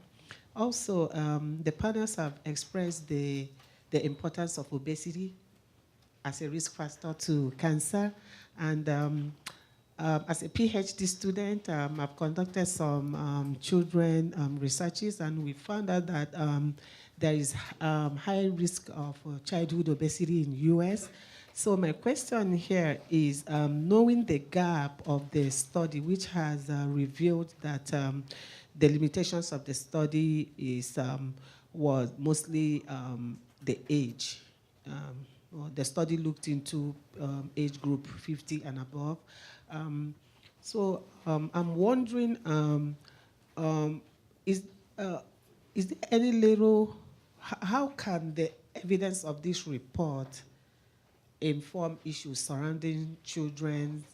Also, the panels have expressed the importance of obesity as a risk factor to cancer. And as a PhD student, I've conducted some children researches, and we found out that there is high risk of childhood obesity in US. So my question here is, knowing the gap of the study, which has revealed that the limitations of the study was mostly the age. The study looked into age group 50 and above. So I'm wondering, is there any little, how can the evidence of this report inform issues surrounding children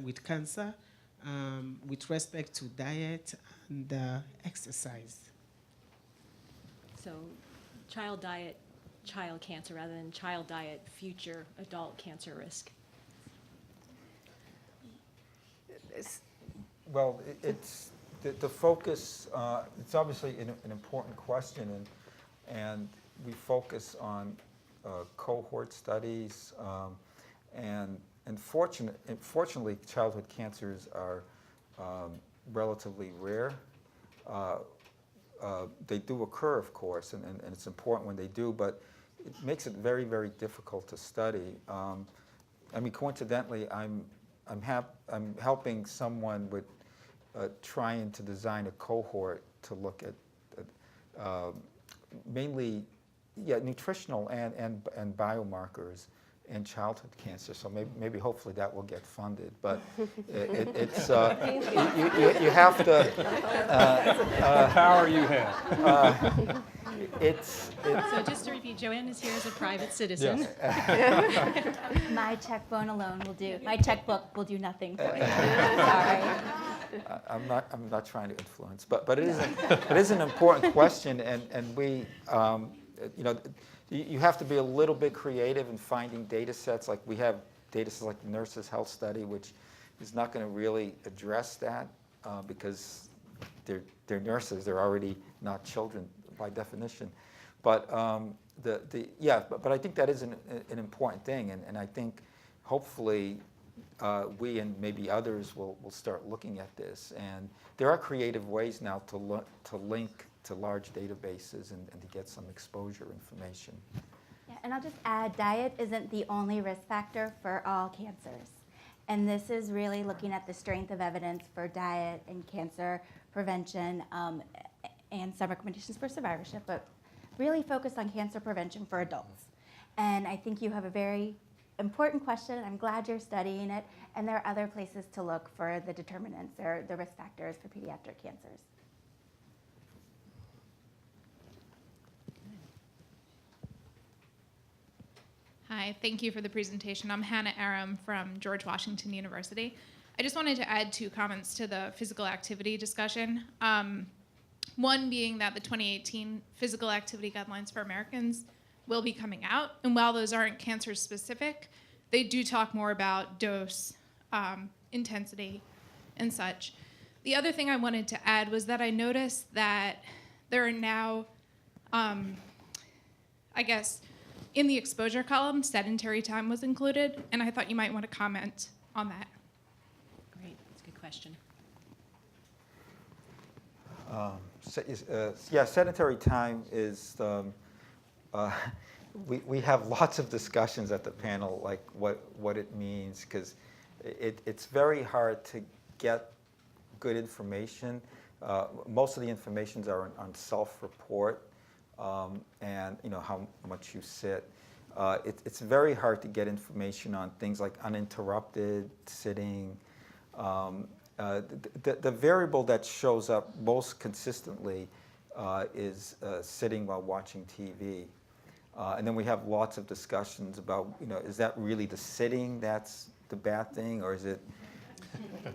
with cancer, with respect to diet and exercise? So child diet, child cancer, rather than child diet, future adult cancer risk. Well, it's the focus. It's obviously an important question, and we focus on cohort studies, and fortunately, childhood cancers are relatively rare. They do occur, of course, and it's important when they do, but it makes it very, very difficult to study. I mean, coincidentally, I'm helping someone with trying to design a cohort to look at mainly, nutritional and biomarkers in childhood cancer. So maybe hopefully that will get funded. But it's you have to. The power you have. So just to repeat, Joanne is here as a private citizen. Yes. My checkbone alone will do. My checkbook will do nothing for you. Sorry. I'm not trying to influence, but it is an important question, and we you have to be a little bit creative in finding data sets. Like we have data sets like the Nurses' Health Study, which is not going to really address that because they're nurses. They're already not children by definition. But but I think that is an important thing, and I think hopefully we and maybe others will start looking at this. And there are creative ways now to link to large databases and to get some exposure information. Yeah, and I'll just add, diet isn't the only risk factor for all cancers. And this is really looking at the strength of evidence for diet and cancer prevention, and some recommendations for survivorship, but really focused on cancer prevention for adults. And I think you have a very important question. I'm glad you're studying it. And there are other places to look for the determinants or the risk factors for pediatric cancers. Hi, thank you for the presentation. I'm Hannah Aram from George Washington University. I just wanted to add 2 comments to the physical activity discussion. One being that the 2018 physical activity guidelines for Americans will be coming out, and while those aren't cancer specific, they do talk more about dose, intensity, and such. The other thing I wanted to add was that I noticed that there are now, I guess, in the exposure column, sedentary time was included, and I thought you might want to comment on that. Great, that's a good question. Sedentary time is, we have lots of discussions at the panel, like what it means, because it's very hard to get good information. Most of the informations are on self-report, and how much you sit. It's very hard to get information on things like uninterrupted sitting. The variable that shows up most consistently is sitting while watching TV. And then we have lots of discussions about, is that really the sitting that's the bad thing, or is it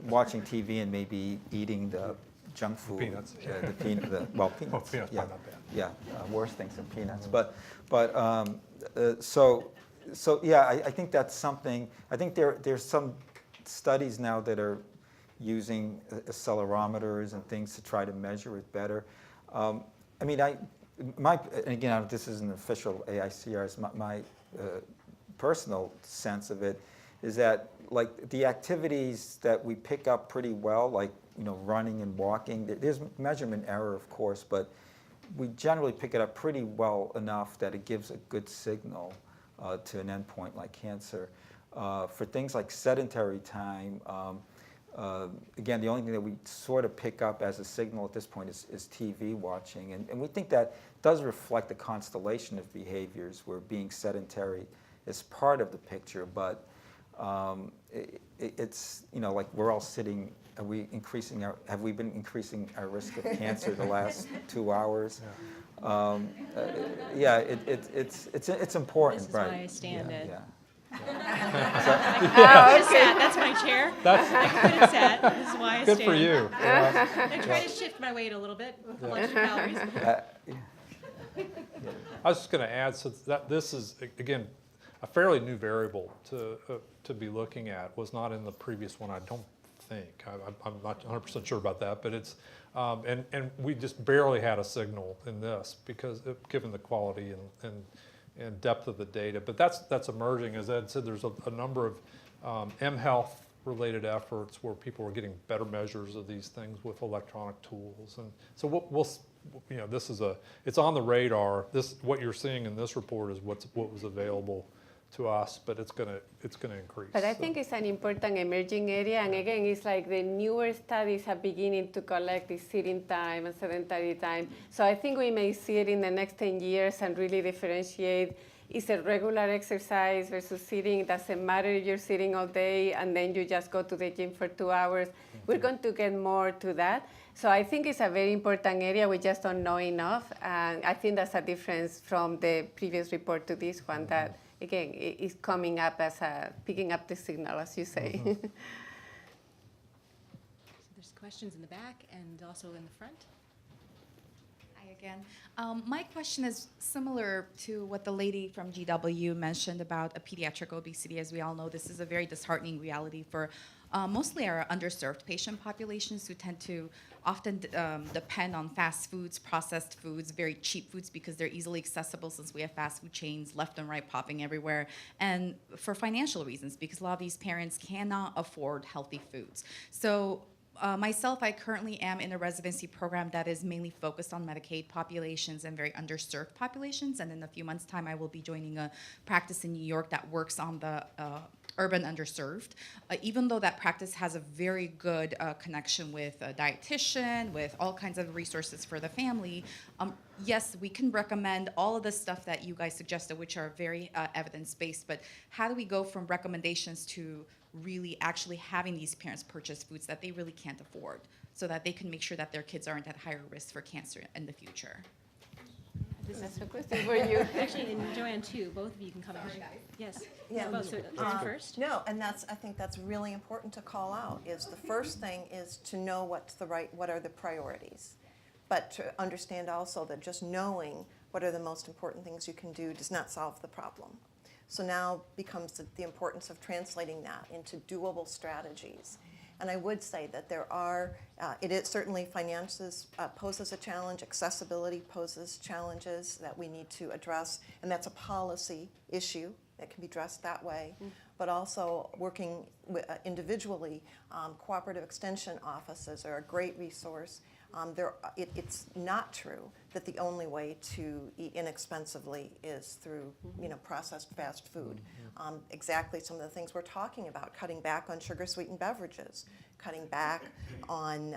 watching TV and maybe eating the junk food? Peanuts. Peanuts, well, peanuts yeah, probably not bad. Yeah, worse things than peanuts. So yeah, I think that's something. I think there's some studies now that are using accelerometers and things to try to measure it better. I mean, and again, this isn't official AICR. It's my personal sense of it is that like the activities that we pick up pretty well, like running and walking. There's measurement error, of course, but we generally pick it up pretty well enough that it gives a good signal to an endpoint like cancer. For things like sedentary time, again, the only thing that we sort of pick up as a signal at this point is TV watching. And we think that does reflect a constellation of behaviors where being sedentary is part of the picture, but it's, like we're all sitting, have we been increasing our risk of cancer the last 2 hours? Yeah, it's important, This is right? why I stand it. Yeah. I could have sat. That's my chair. I could have sat. This is why I stand. Good for you. I try to shift my weight a little bit. Extra calories. I was just going to add, so that this is, again, a fairly new variable to be looking at. Was not in the previous one, I don't think. I'm not 100% sure about that, but it's, and we just barely had a signal in this because given the quality and depth of the data. But that's emerging. As Ed said, there's a number of M-Health related efforts where people are getting better measures of these things with electronic tools. And so we'll this is it's on the radar. What you're seeing in this report is what was available to us, but it's gonna increase. But I think it's an important emerging area, and again, it's like the newer studies are beginning to collect the sitting time and sedentary time. So I think we may see it in the next 10 years and really differentiate. Is it regular exercise versus sitting? It doesn't matter if you're sitting all day and then you just go to the gym for 2 hours. We're going to get more to that. So I think it's a very important area. We just don't know enough. And I think that's a difference from the previous report to this one that, again, is coming up as picking up the signal, as you say. So there's questions in the back and also in the front. Hi again. My question is similar to what the lady from GW mentioned about a pediatric obesity. As we all know, this is a very disheartening reality for mostly our underserved patient populations who tend to often depend on fast foods, processed foods, very cheap foods because they're easily accessible since we have fast food chains left and right popping everywhere, and for financial reasons because a lot of these parents cannot afford healthy foods. So myself, I currently am in a residency program that is mainly focused on Medicaid populations and very underserved populations, and in a few months' time I will be joining a practice in New York that works on the urban underserved. Even though that practice has a very good connection with a dietitian, with all kinds of resources for the family, yes, we can recommend all of the stuff that you guys suggested, which are very evidence-based, but how do we go from recommendations to really actually having these parents purchase foods that they really can't afford so that they can make sure that their kids aren't at higher risk for cancer in the future? This is a question for you. Actually, and Joanne too, both of you can come in. Yes. Yeah. Both. So first. No, and I think that's really important to call out. Is the first thing is to know what are the priorities, but to understand also that just knowing what are the most important things you can do does not solve the problem. So now becomes the importance of translating that into doable strategies. And I would say that there are, it is certainly finances poses a challenge, accessibility poses challenges that we need to address, and that's a policy issue that can be addressed that way. But also working individually, cooperative extension offices are a great resource. It's not true that the only way to eat inexpensively is through processed fast food. Exactly some of the things we're talking about, cutting back on sugar-sweetened beverages, cutting back on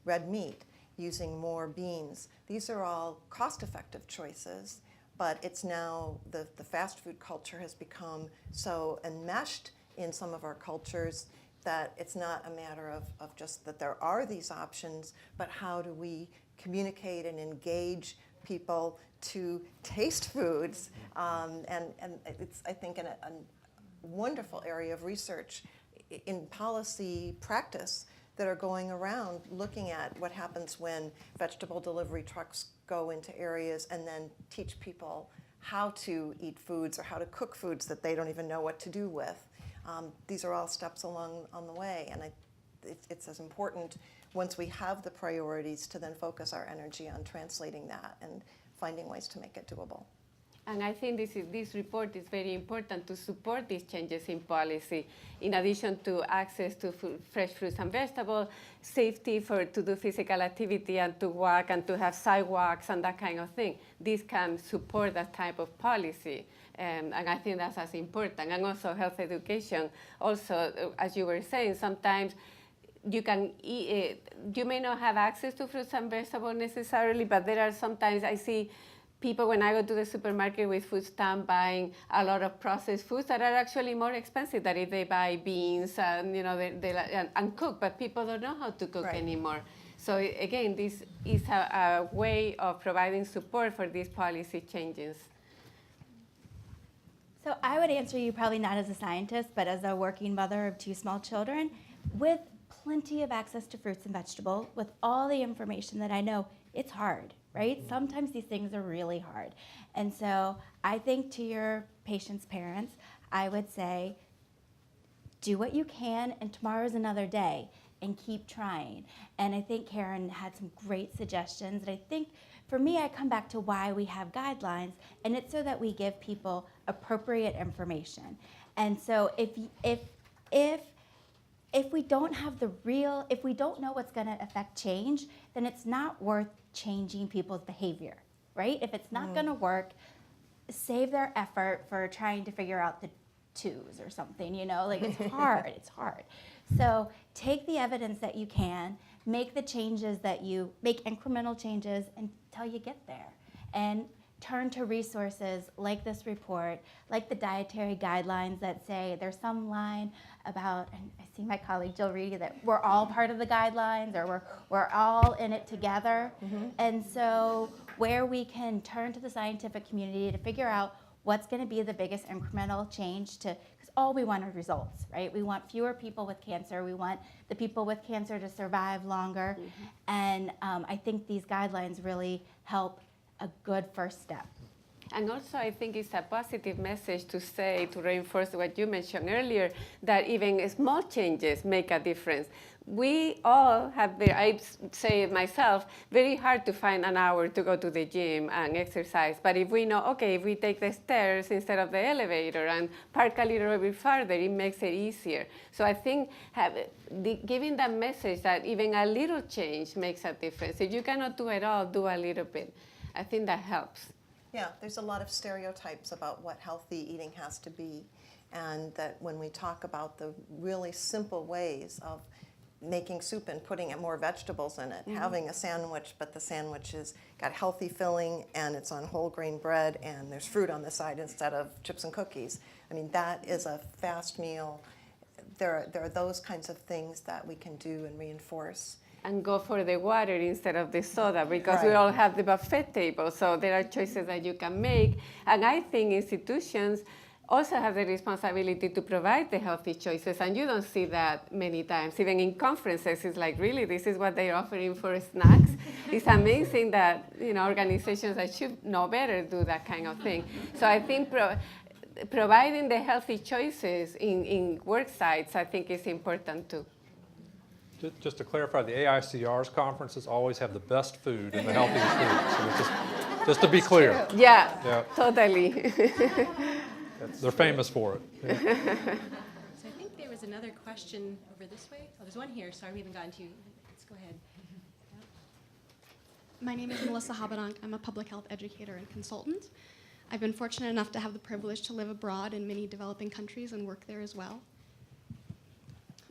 red meat, using more beans. These are all cost-effective choices, but it's now the fast food culture has become so enmeshed in some of our cultures that it's not a matter of just that there are these options, but how do we communicate and engage people to taste foods? And it's, I think, wonderful area of research in policy practice that are going around looking at what happens when vegetable delivery trucks go into areas and then teach people how to eat foods or how to cook foods that they don't even know what to do with. These are all steps along on the way, and it's as important once we have the priorities to then focus our energy on translating that and finding ways to make it doable. And I think this report is very important to support these changes in policy, in addition to access to fresh fruits and vegetables, safety to do physical activity and to walk and to have sidewalks and that kind of thing. This can support that type of policy. And I think that's as important. And also health education. Also, as you were saying, sometimes you can eat, you may not have access to fruits and vegetables necessarily, but there are sometimes I see people when I go to the supermarket with food stamp buying a lot of processed foods that are actually more expensive than if they buy beans and and cook, but people don't know how to cook anymore. So again, this is a way of providing support for these policy changes. So I would answer you probably not as a scientist, but as a working mother of 2 small children, with plenty of access to fruits and vegetables, with all the information that I know, it's hard, right? Sometimes these things are really hard. And so I think to your patients' parents, I would say, do what you can, and tomorrow's another day, and keep trying. And I think Karen had some great suggestions. And I think for me, I come back to why we have guidelines, and it's so that we give people appropriate information. And so if we don't have if we don't know what's going to affect change, then it's not worth changing people's behavior, right? If it's not going to work, save their effort for trying to figure out the twos or something, like it's hard, it's hard. So take the evidence that you can, make the changes make incremental changes until you get there. And turn to resources like this report, like the dietary guidelines that say there's some line about, and I see my colleague Jill Reedy, that we're all part of the guidelines, or we're all in it together. And so where we can turn to the scientific community to figure out what's going to be the biggest incremental change because all we want are results, right? We want fewer people with cancer. We want the people with cancer to survive longer. And I think these guidelines really help a good first step. And also, I think it's a positive message to reinforce what you mentioned earlier, that even small changes make a difference. We all have, I say it myself, very hard to find an hour to go to the gym and exercise. But if we know, okay, if we take the stairs instead of the elevator and park a little bit farther, it makes it easier. So I think giving that message that even a little change makes a difference. If you cannot do it all, do a little bit. I think that helps. Yeah, there's a lot of stereotypes about what healthy eating has to be, and that when we talk about the really simple ways of making soup and putting more vegetables in it, having a sandwich, but the sandwich has got healthy filling and it's on whole grain bread and there's fruit on the side instead of chips and cookies. I mean, that is a fast meal. There are those kinds of things that we can do and reinforce. And go for the water instead of the soda, because we all have the buffet table, so there are choices that you can make. And I think institutions also have the responsibility to provide the healthy choices, and you don't see that many times. Even in conferences, it's like, really, this is what they're offering for snacks? It's amazing that organizations that should know better do that kind of thing. So I think providing the healthy choices in work sites, I think is important too. Just to clarify, the AICR's conferences always have the best food and the healthiest food. So just to be clear. Yeah, totally. They're famous for it. Yeah. So I think there was another question over this way. Oh, there's one here. Sorry, we haven't gotten to you. Let's go ahead. My name is Melissa Habedank. I'm a public health educator and consultant. I've been fortunate enough to have the privilege to live abroad in many developing countries and work there as well.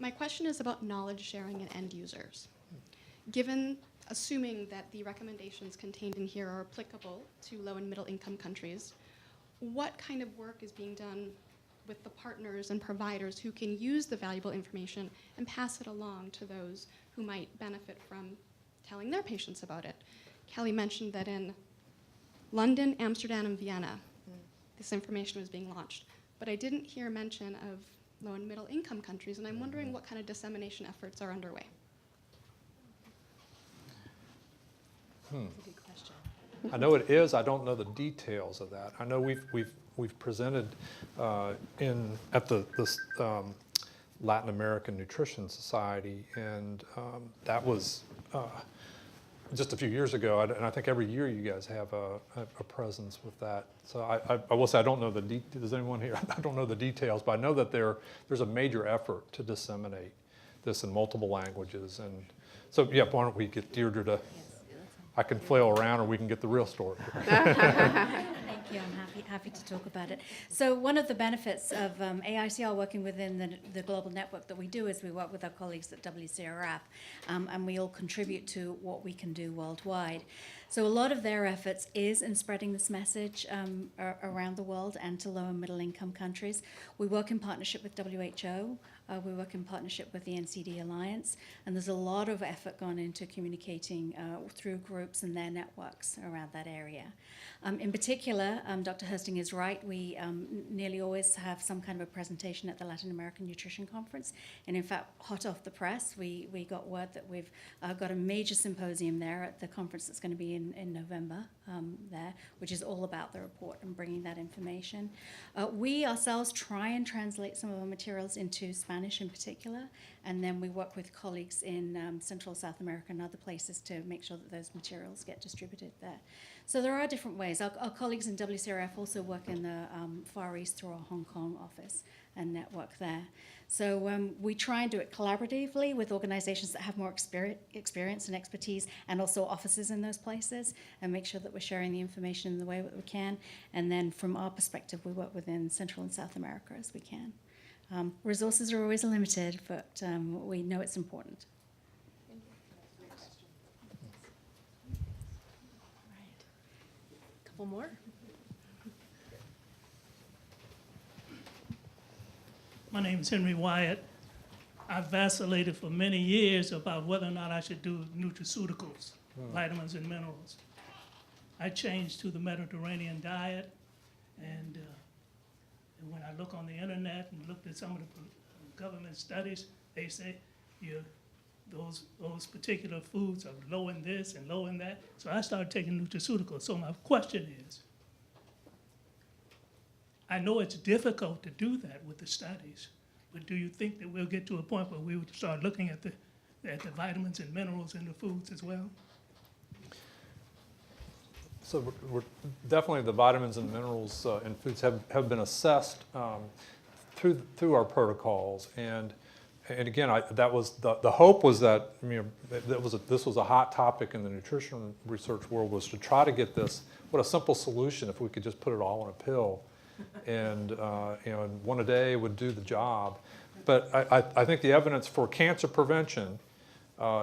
My question is about knowledge sharing and end users. Assuming that the recommendations contained in here are applicable to low and middle income countries, what kind of work is being done with the partners and providers who can use the valuable information and pass it along to those who might benefit from telling their patients about it? Kelly mentioned that in London, Amsterdam, and Vienna, this information was being launched. but I didn't hear mention of low and middle income countries, and I'm wondering what kind of dissemination efforts are underway. That's a good question. I know it is. I don't know the details of that. I know we've presented at the Latin American Nutrition Society, and that was just a few years ago. And I think every year you guys have a presence with that. So I will say I don't know does anyone here? I don't know the details, but I know that there's a major effort to disseminate this in multiple languages. And so yeah, why don't we get Deirdre to? I can flail around, or we can get the real story. Thank you. I'm happy to talk about it. So one of the benefits of AICR working within the global network that we do is we work with our colleagues at WCRF, and we all contribute to what we can do worldwide. So a lot of their efforts is in spreading this message around the world and to low and middle income countries. We work in partnership with WHO. We work in partnership with the NCD Alliance, and there's a lot of effort gone into communicating through groups and their networks around that area. In particular, Dr. Hursting is right. We nearly always have some kind of a presentation at the Latin American Nutrition Conference. And in fact, hot off the press, we got word that we've got a major symposium there at the conference that's going to be in November there, which is all about the report and bringing that information. We ourselves try and translate some of our materials into Spanish in particular, and then we work with colleagues in Central South America and other places to make sure that those materials get distributed there. So there are different ways. Our colleagues in WCRF also work in the Far East through our Hong Kong office and network there. So we try and do it collaboratively with organizations that have more experience and expertise, and also offices in those places, and make sure that we're sharing the information in the way that we can. And then from our perspective, we work within Central and South America as we can. Resources are always limited, but we know it's important. Couple more. My name is Henry Wyatt. I've vacillated for many years about whether or not I should do nutraceuticals, vitamins and minerals. I changed to the Mediterranean diet, and when I look on the internet and looked at some of the government studies, they say those particular foods are low in this and low in that. So I started taking nutraceuticals. So my question is, I know it's difficult to do that with the studies, but do you think that we'll get to a point where we would start looking at the vitamins and minerals in the foods as well? So we're definitely the vitamins and minerals in foods have been assessed through our protocols, and again, that was the hope was that this was a hot topic in the nutrition research world, was to try to get this. What a simple solution if we could just put it all in a pill, and and one a day would do the job. But I think the evidence for cancer prevention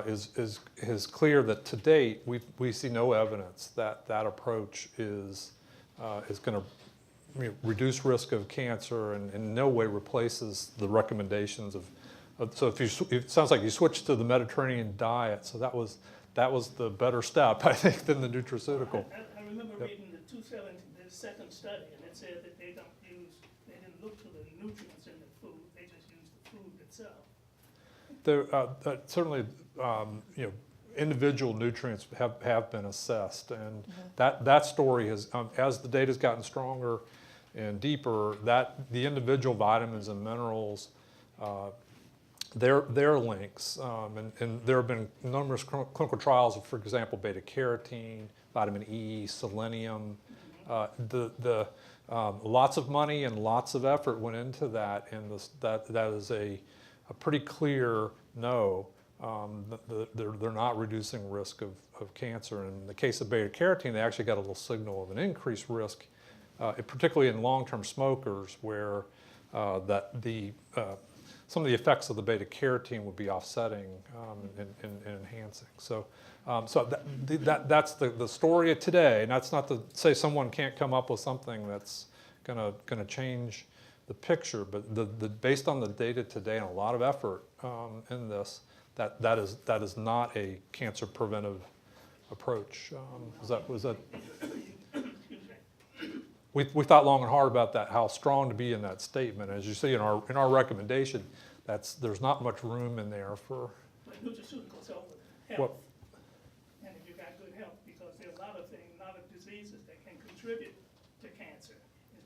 is clear that to date we see no evidence that that approach is going to reduce risk of cancer, and in no way replaces the recommendations of. So it sounds like you switched to the Mediterranean diet, so that was the better step, I think, than the nutraceutical. I remember reading the second study, and it said that they didn't look to the nutrients in the food, they just used the food itself. There certainly, individual nutrients have been assessed, and that story has, as the data's gotten stronger and deeper, that the individual vitamins and minerals, their links, and there have been numerous clinical trials of, for example, beta carotene, vitamin E, selenium. Lots of money and lots of effort went into that, and that is a pretty clear no. They're not reducing risk of cancer. And in the case of beta carotene, they actually got a little signal of an increased risk, particularly in long-term smokers, where some of the effects of the beta carotene would be offsetting and enhancing. So that's the story of today, and that's not to say someone can't come up with something that's going to change the picture, but based on the data today and a lot of effort in this, that is not a cancer preventive approach. Was that? we thought long and hard about that, how strong to be in that statement. As you see in our recommendation, there's not much room in there for But nutraceuticals help with health. what. And if you got good health, because there are a lot of things, a lot of diseases that can contribute to cancer,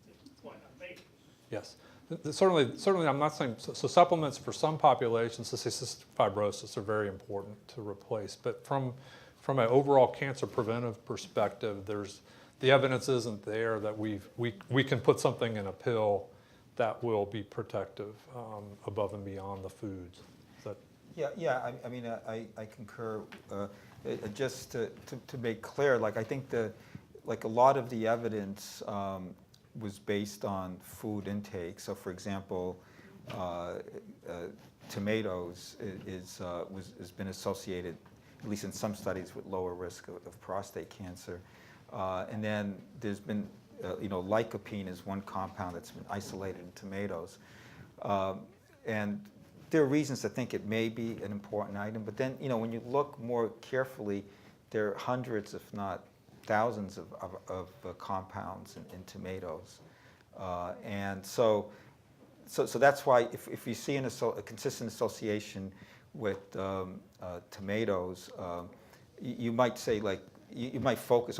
is the point I'm making. Yes. Certainly, I'm not saying, so supplements for some populations, cystic fibrosis, are very important to replace. But from an overall cancer preventive perspective, the evidence isn't there that we can put something in a pill that will be protective above and beyond the foods. Yeah. I mean, I concur. Just to make clear, like I think a lot of the evidence was based on food intake. So, for example, tomatoes has been associated, at least in some studies, with lower risk of prostate cancer. And then there's been, lycopene is one compound that's been isolated in tomatoes. And there are reasons to think it may be an important item, but then, when you look more carefully, there are hundreds, if not thousands of compounds in tomatoes. And so that's why if you see a consistent association with tomatoes, you might say, like, you might focus,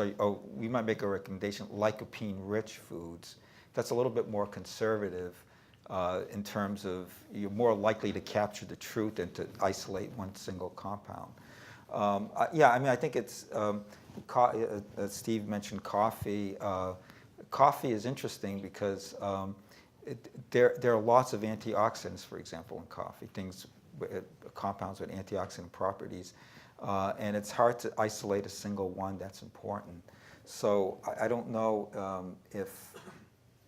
we might make a recommendation, lycopene-rich foods. That's a little bit more conservative in terms of you're more likely to capture the truth than to isolate one single compound. Yeah, I mean, I think it's, Steve mentioned coffee. Coffee is interesting because there are lots of antioxidants, for example, in coffee, compounds with antioxidant properties. And it's hard to isolate a single one that's important. So I don't know if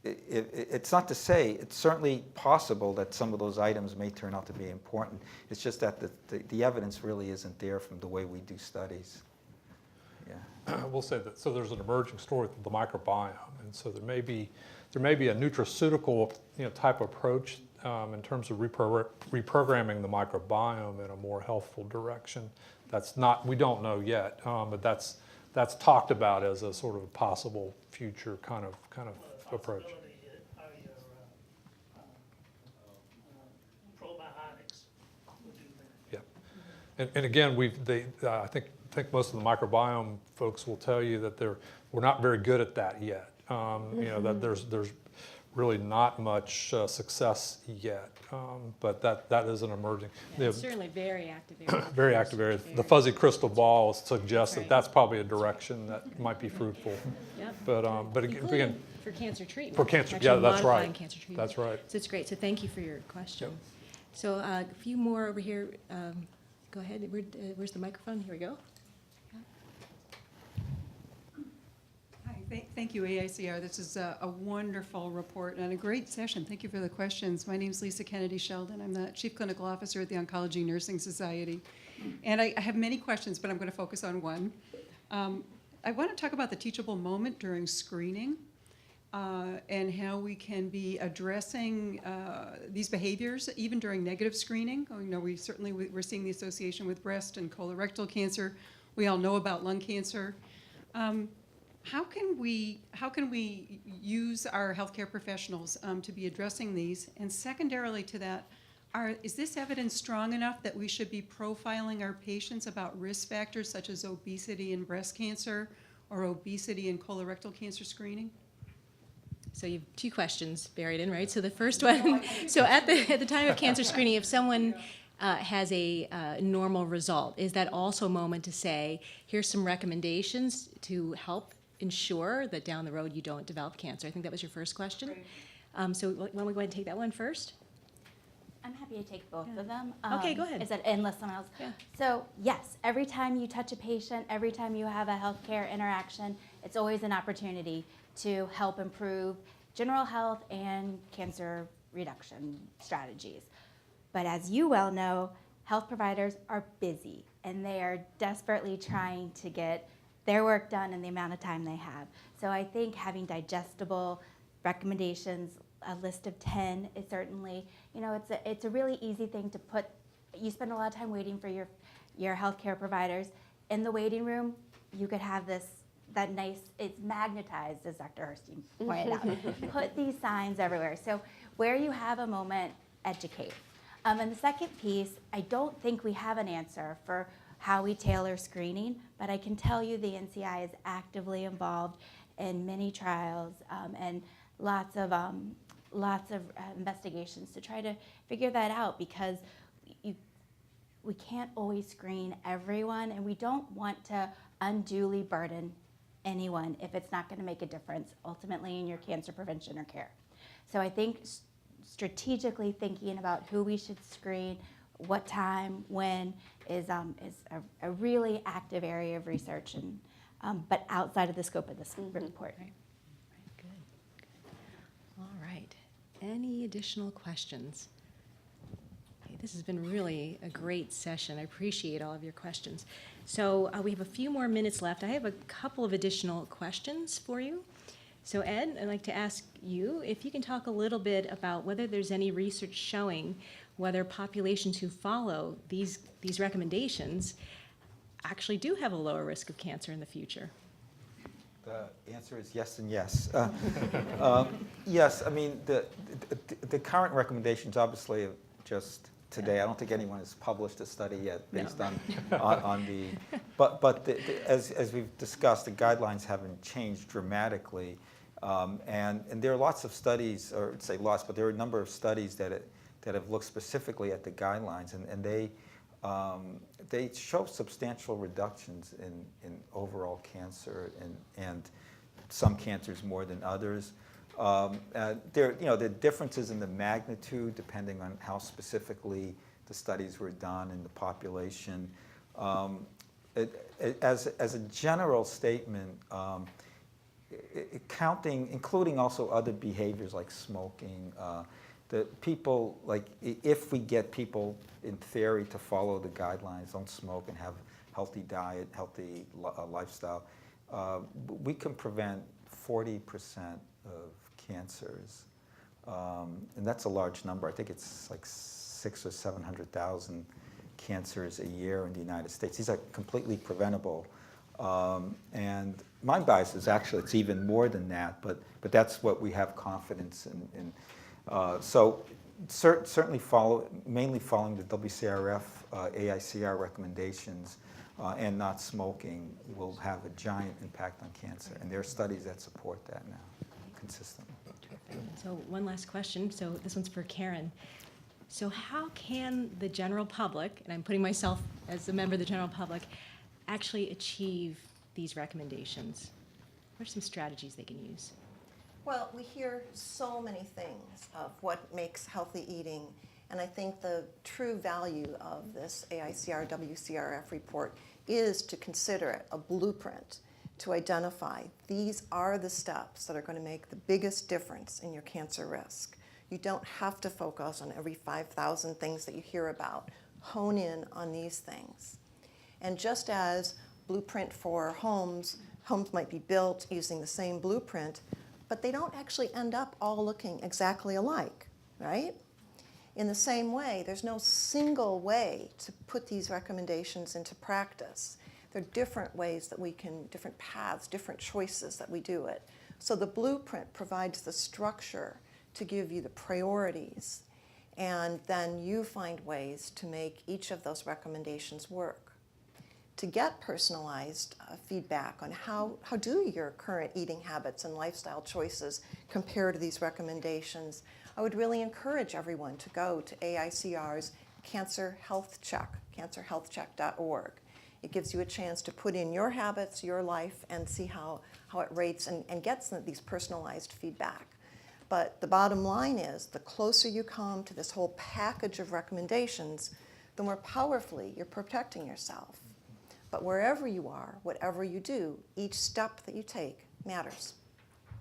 it's not to say, it's certainly possible that some of those items may turn out to be important. It's just that the evidence really isn't there from the way we do studies. Yeah. We'll say that, so there's an emerging story with the microbiome, and so there may be a nutraceutical type approach in terms of reprogramming the microbiome in a more healthful direction. We don't know yet, but that's talked about as a sort of a possible future kind of approach. Probiotics will do that. Yeah, and again, I think most of the microbiome folks will tell you that we're not very good at that yet. That there's really not much success yet, but that is an emerging. It's certainly very active area. Very active area. The fuzzy crystal ball suggests that's probably a direction that might be fruitful. Yep. But again, for cancer treatment. For cancer, Actually yeah, that's modifying right. Cancer treatment. That's right. So it's great. So thank you for your question. Yep. So a few more over here. Go ahead. Where's the microphone? Here we go. Thank you, AICR. This is a wonderful report and a great session. Thank you for the questions. My name is Lisa Kennedy Sheldon. I'm the Chief Clinical Officer at the Oncology Nursing Society. And I have many questions, but I'm going to focus on one. I want to talk about the teachable moment during screening and how we can be addressing these behaviors even during negative screening. We're seeing the association with breast and colorectal cancer. We all know about lung cancer. How can we use our healthcare professionals to be addressing these? And secondarily to that, is this evidence strong enough that we should be profiling our patients about risk factors such as obesity and breast cancer or obesity and colorectal cancer screening? So you have two questions buried in, right? So the first one, so at the time of cancer screening, if someone has a normal result, is that also a moment to say, here's some recommendations to help ensure that down the road you don't develop cancer? I think that was your first question. Right. So why don't we go ahead and take that one first? I'm happy to take both of them. Okay, go ahead. Is that unless someone else? Yeah. So yes, every time you touch a patient, every time you have a healthcare interaction, it's always an opportunity to help improve general health and cancer reduction strategies. But as you well know, health providers are busy and they are desperately trying to get their work done in the amount of time they have. So I think having digestible recommendations, a list of 10 is certainly, it's a really easy thing to put. You spend a lot of time waiting for your healthcare providers. In the waiting room, you could have this that nice, it's magnetized, as Dr. Herstein pointed out. Put these signs everywhere. So where you have a moment, educate. And the second piece, I don't think we have an answer for how we tailor screening, but I can tell you the NCI is actively involved in many trials and lots of investigations to try to figure that out, because we can't always screen everyone, and we don't want to unduly burden anyone if it's not going to make a difference ultimately in your cancer prevention or care. So I think strategically thinking about who we should screen, what time, when, is a really active area of research, and but outside of the scope of this report. Right. Good. All right. Any additional questions? Okay, this has been really a great session. I appreciate all of your questions. So we have a few more minutes left. I have a couple of additional questions for you. So Ed, I'd like to ask you if you can talk a little bit about whether there's any research showing whether populations who follow these recommendations actually do have a lower risk of cancer in the future. The answer is yes and yes. Yes, I mean, the current recommendations obviously are just today. I don't think anyone has published a study yet based on the, but as we've discussed, the guidelines haven't changed dramatically. And there are lots of studies, or I'd say lots, but there are a number of studies that have looked specifically at the guidelines, and they show substantial reductions in overall cancer, and some cancers more than others. There are differences in the magnitude depending on how specifically the studies were done in the population. As a general statement, including also other behaviors like smoking, that people, like, if we get people in theory to follow the guidelines, don't smoke and have healthy diet, healthy lifestyle, we can prevent 40% of cancers. And that's a large number. I think it's like 600,000 or 700,000 cancers a year in the United States. These are completely preventable. And my bias is actually it's even more than that, but that's what we have confidence in. So certainly mainly following the WCRF, AICR recommendations, and not smoking will have a giant impact on cancer. And there are studies that support that now consistently. So one last question. So this one's for Karen. So how can the general public, and I'm putting myself as a member of the general public, actually achieve these recommendations? What are some strategies they can use? Well, we hear so many things of what makes healthy eating, and I think the true value of this AICR WCRF report is to consider it a blueprint to identify these are the steps that are going to make the biggest difference in your cancer risk. You don't have to focus on every 5,000 things that you hear about. Hone in on these things. And just as blueprint for homes might be built using the same blueprint, but they don't actually end up all looking exactly alike, right? In the same way, there's no single way to put these recommendations into practice. There are different ways that we can, different paths, different choices that we do it. So the blueprint provides the structure to give you the priorities, and then you find ways to make each of those recommendations work. To get personalized feedback on how do your current eating habits and lifestyle choices compare to these recommendations, I would really encourage everyone to go to AICR's Cancer Health Check, cancerhealthcheck.org. It gives you a chance to put in your habits, your life, and see how it rates and gets these personalized feedback. But the bottom line is, the closer you come to this whole package of recommendations, the more powerfully you're protecting yourself. But wherever you are, whatever you do, each step that you take matters.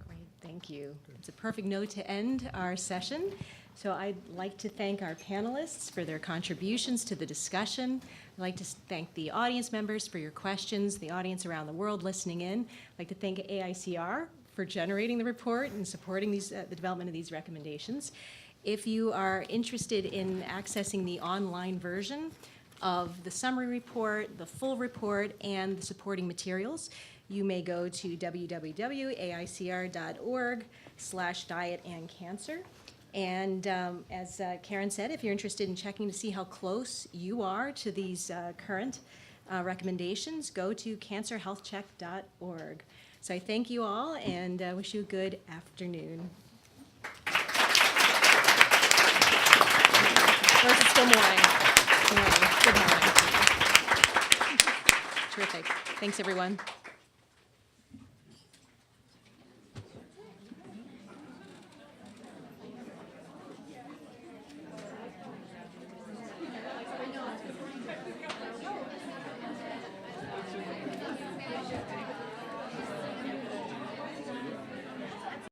Great, thank you. It's a perfect note to end our session. So I'd like to thank our panelists for their contributions to the discussion. I'd like to thank the audience members for your questions, the audience around the world listening in. I'd like to thank AICR for generating the report and supporting these, the development of these recommendations. If you are interested in accessing the online version of the summary report, the full report, and the supporting materials, you may go to www.aicr.org/dietandcancer. And as Karen said, if you're interested in checking to see how close you are to these current recommendations, go to cancerhealthcheck.org. So I thank you all and wish you a good afternoon. Or is it still morning? Morning. Good morning. Terrific. Thanks, everyone.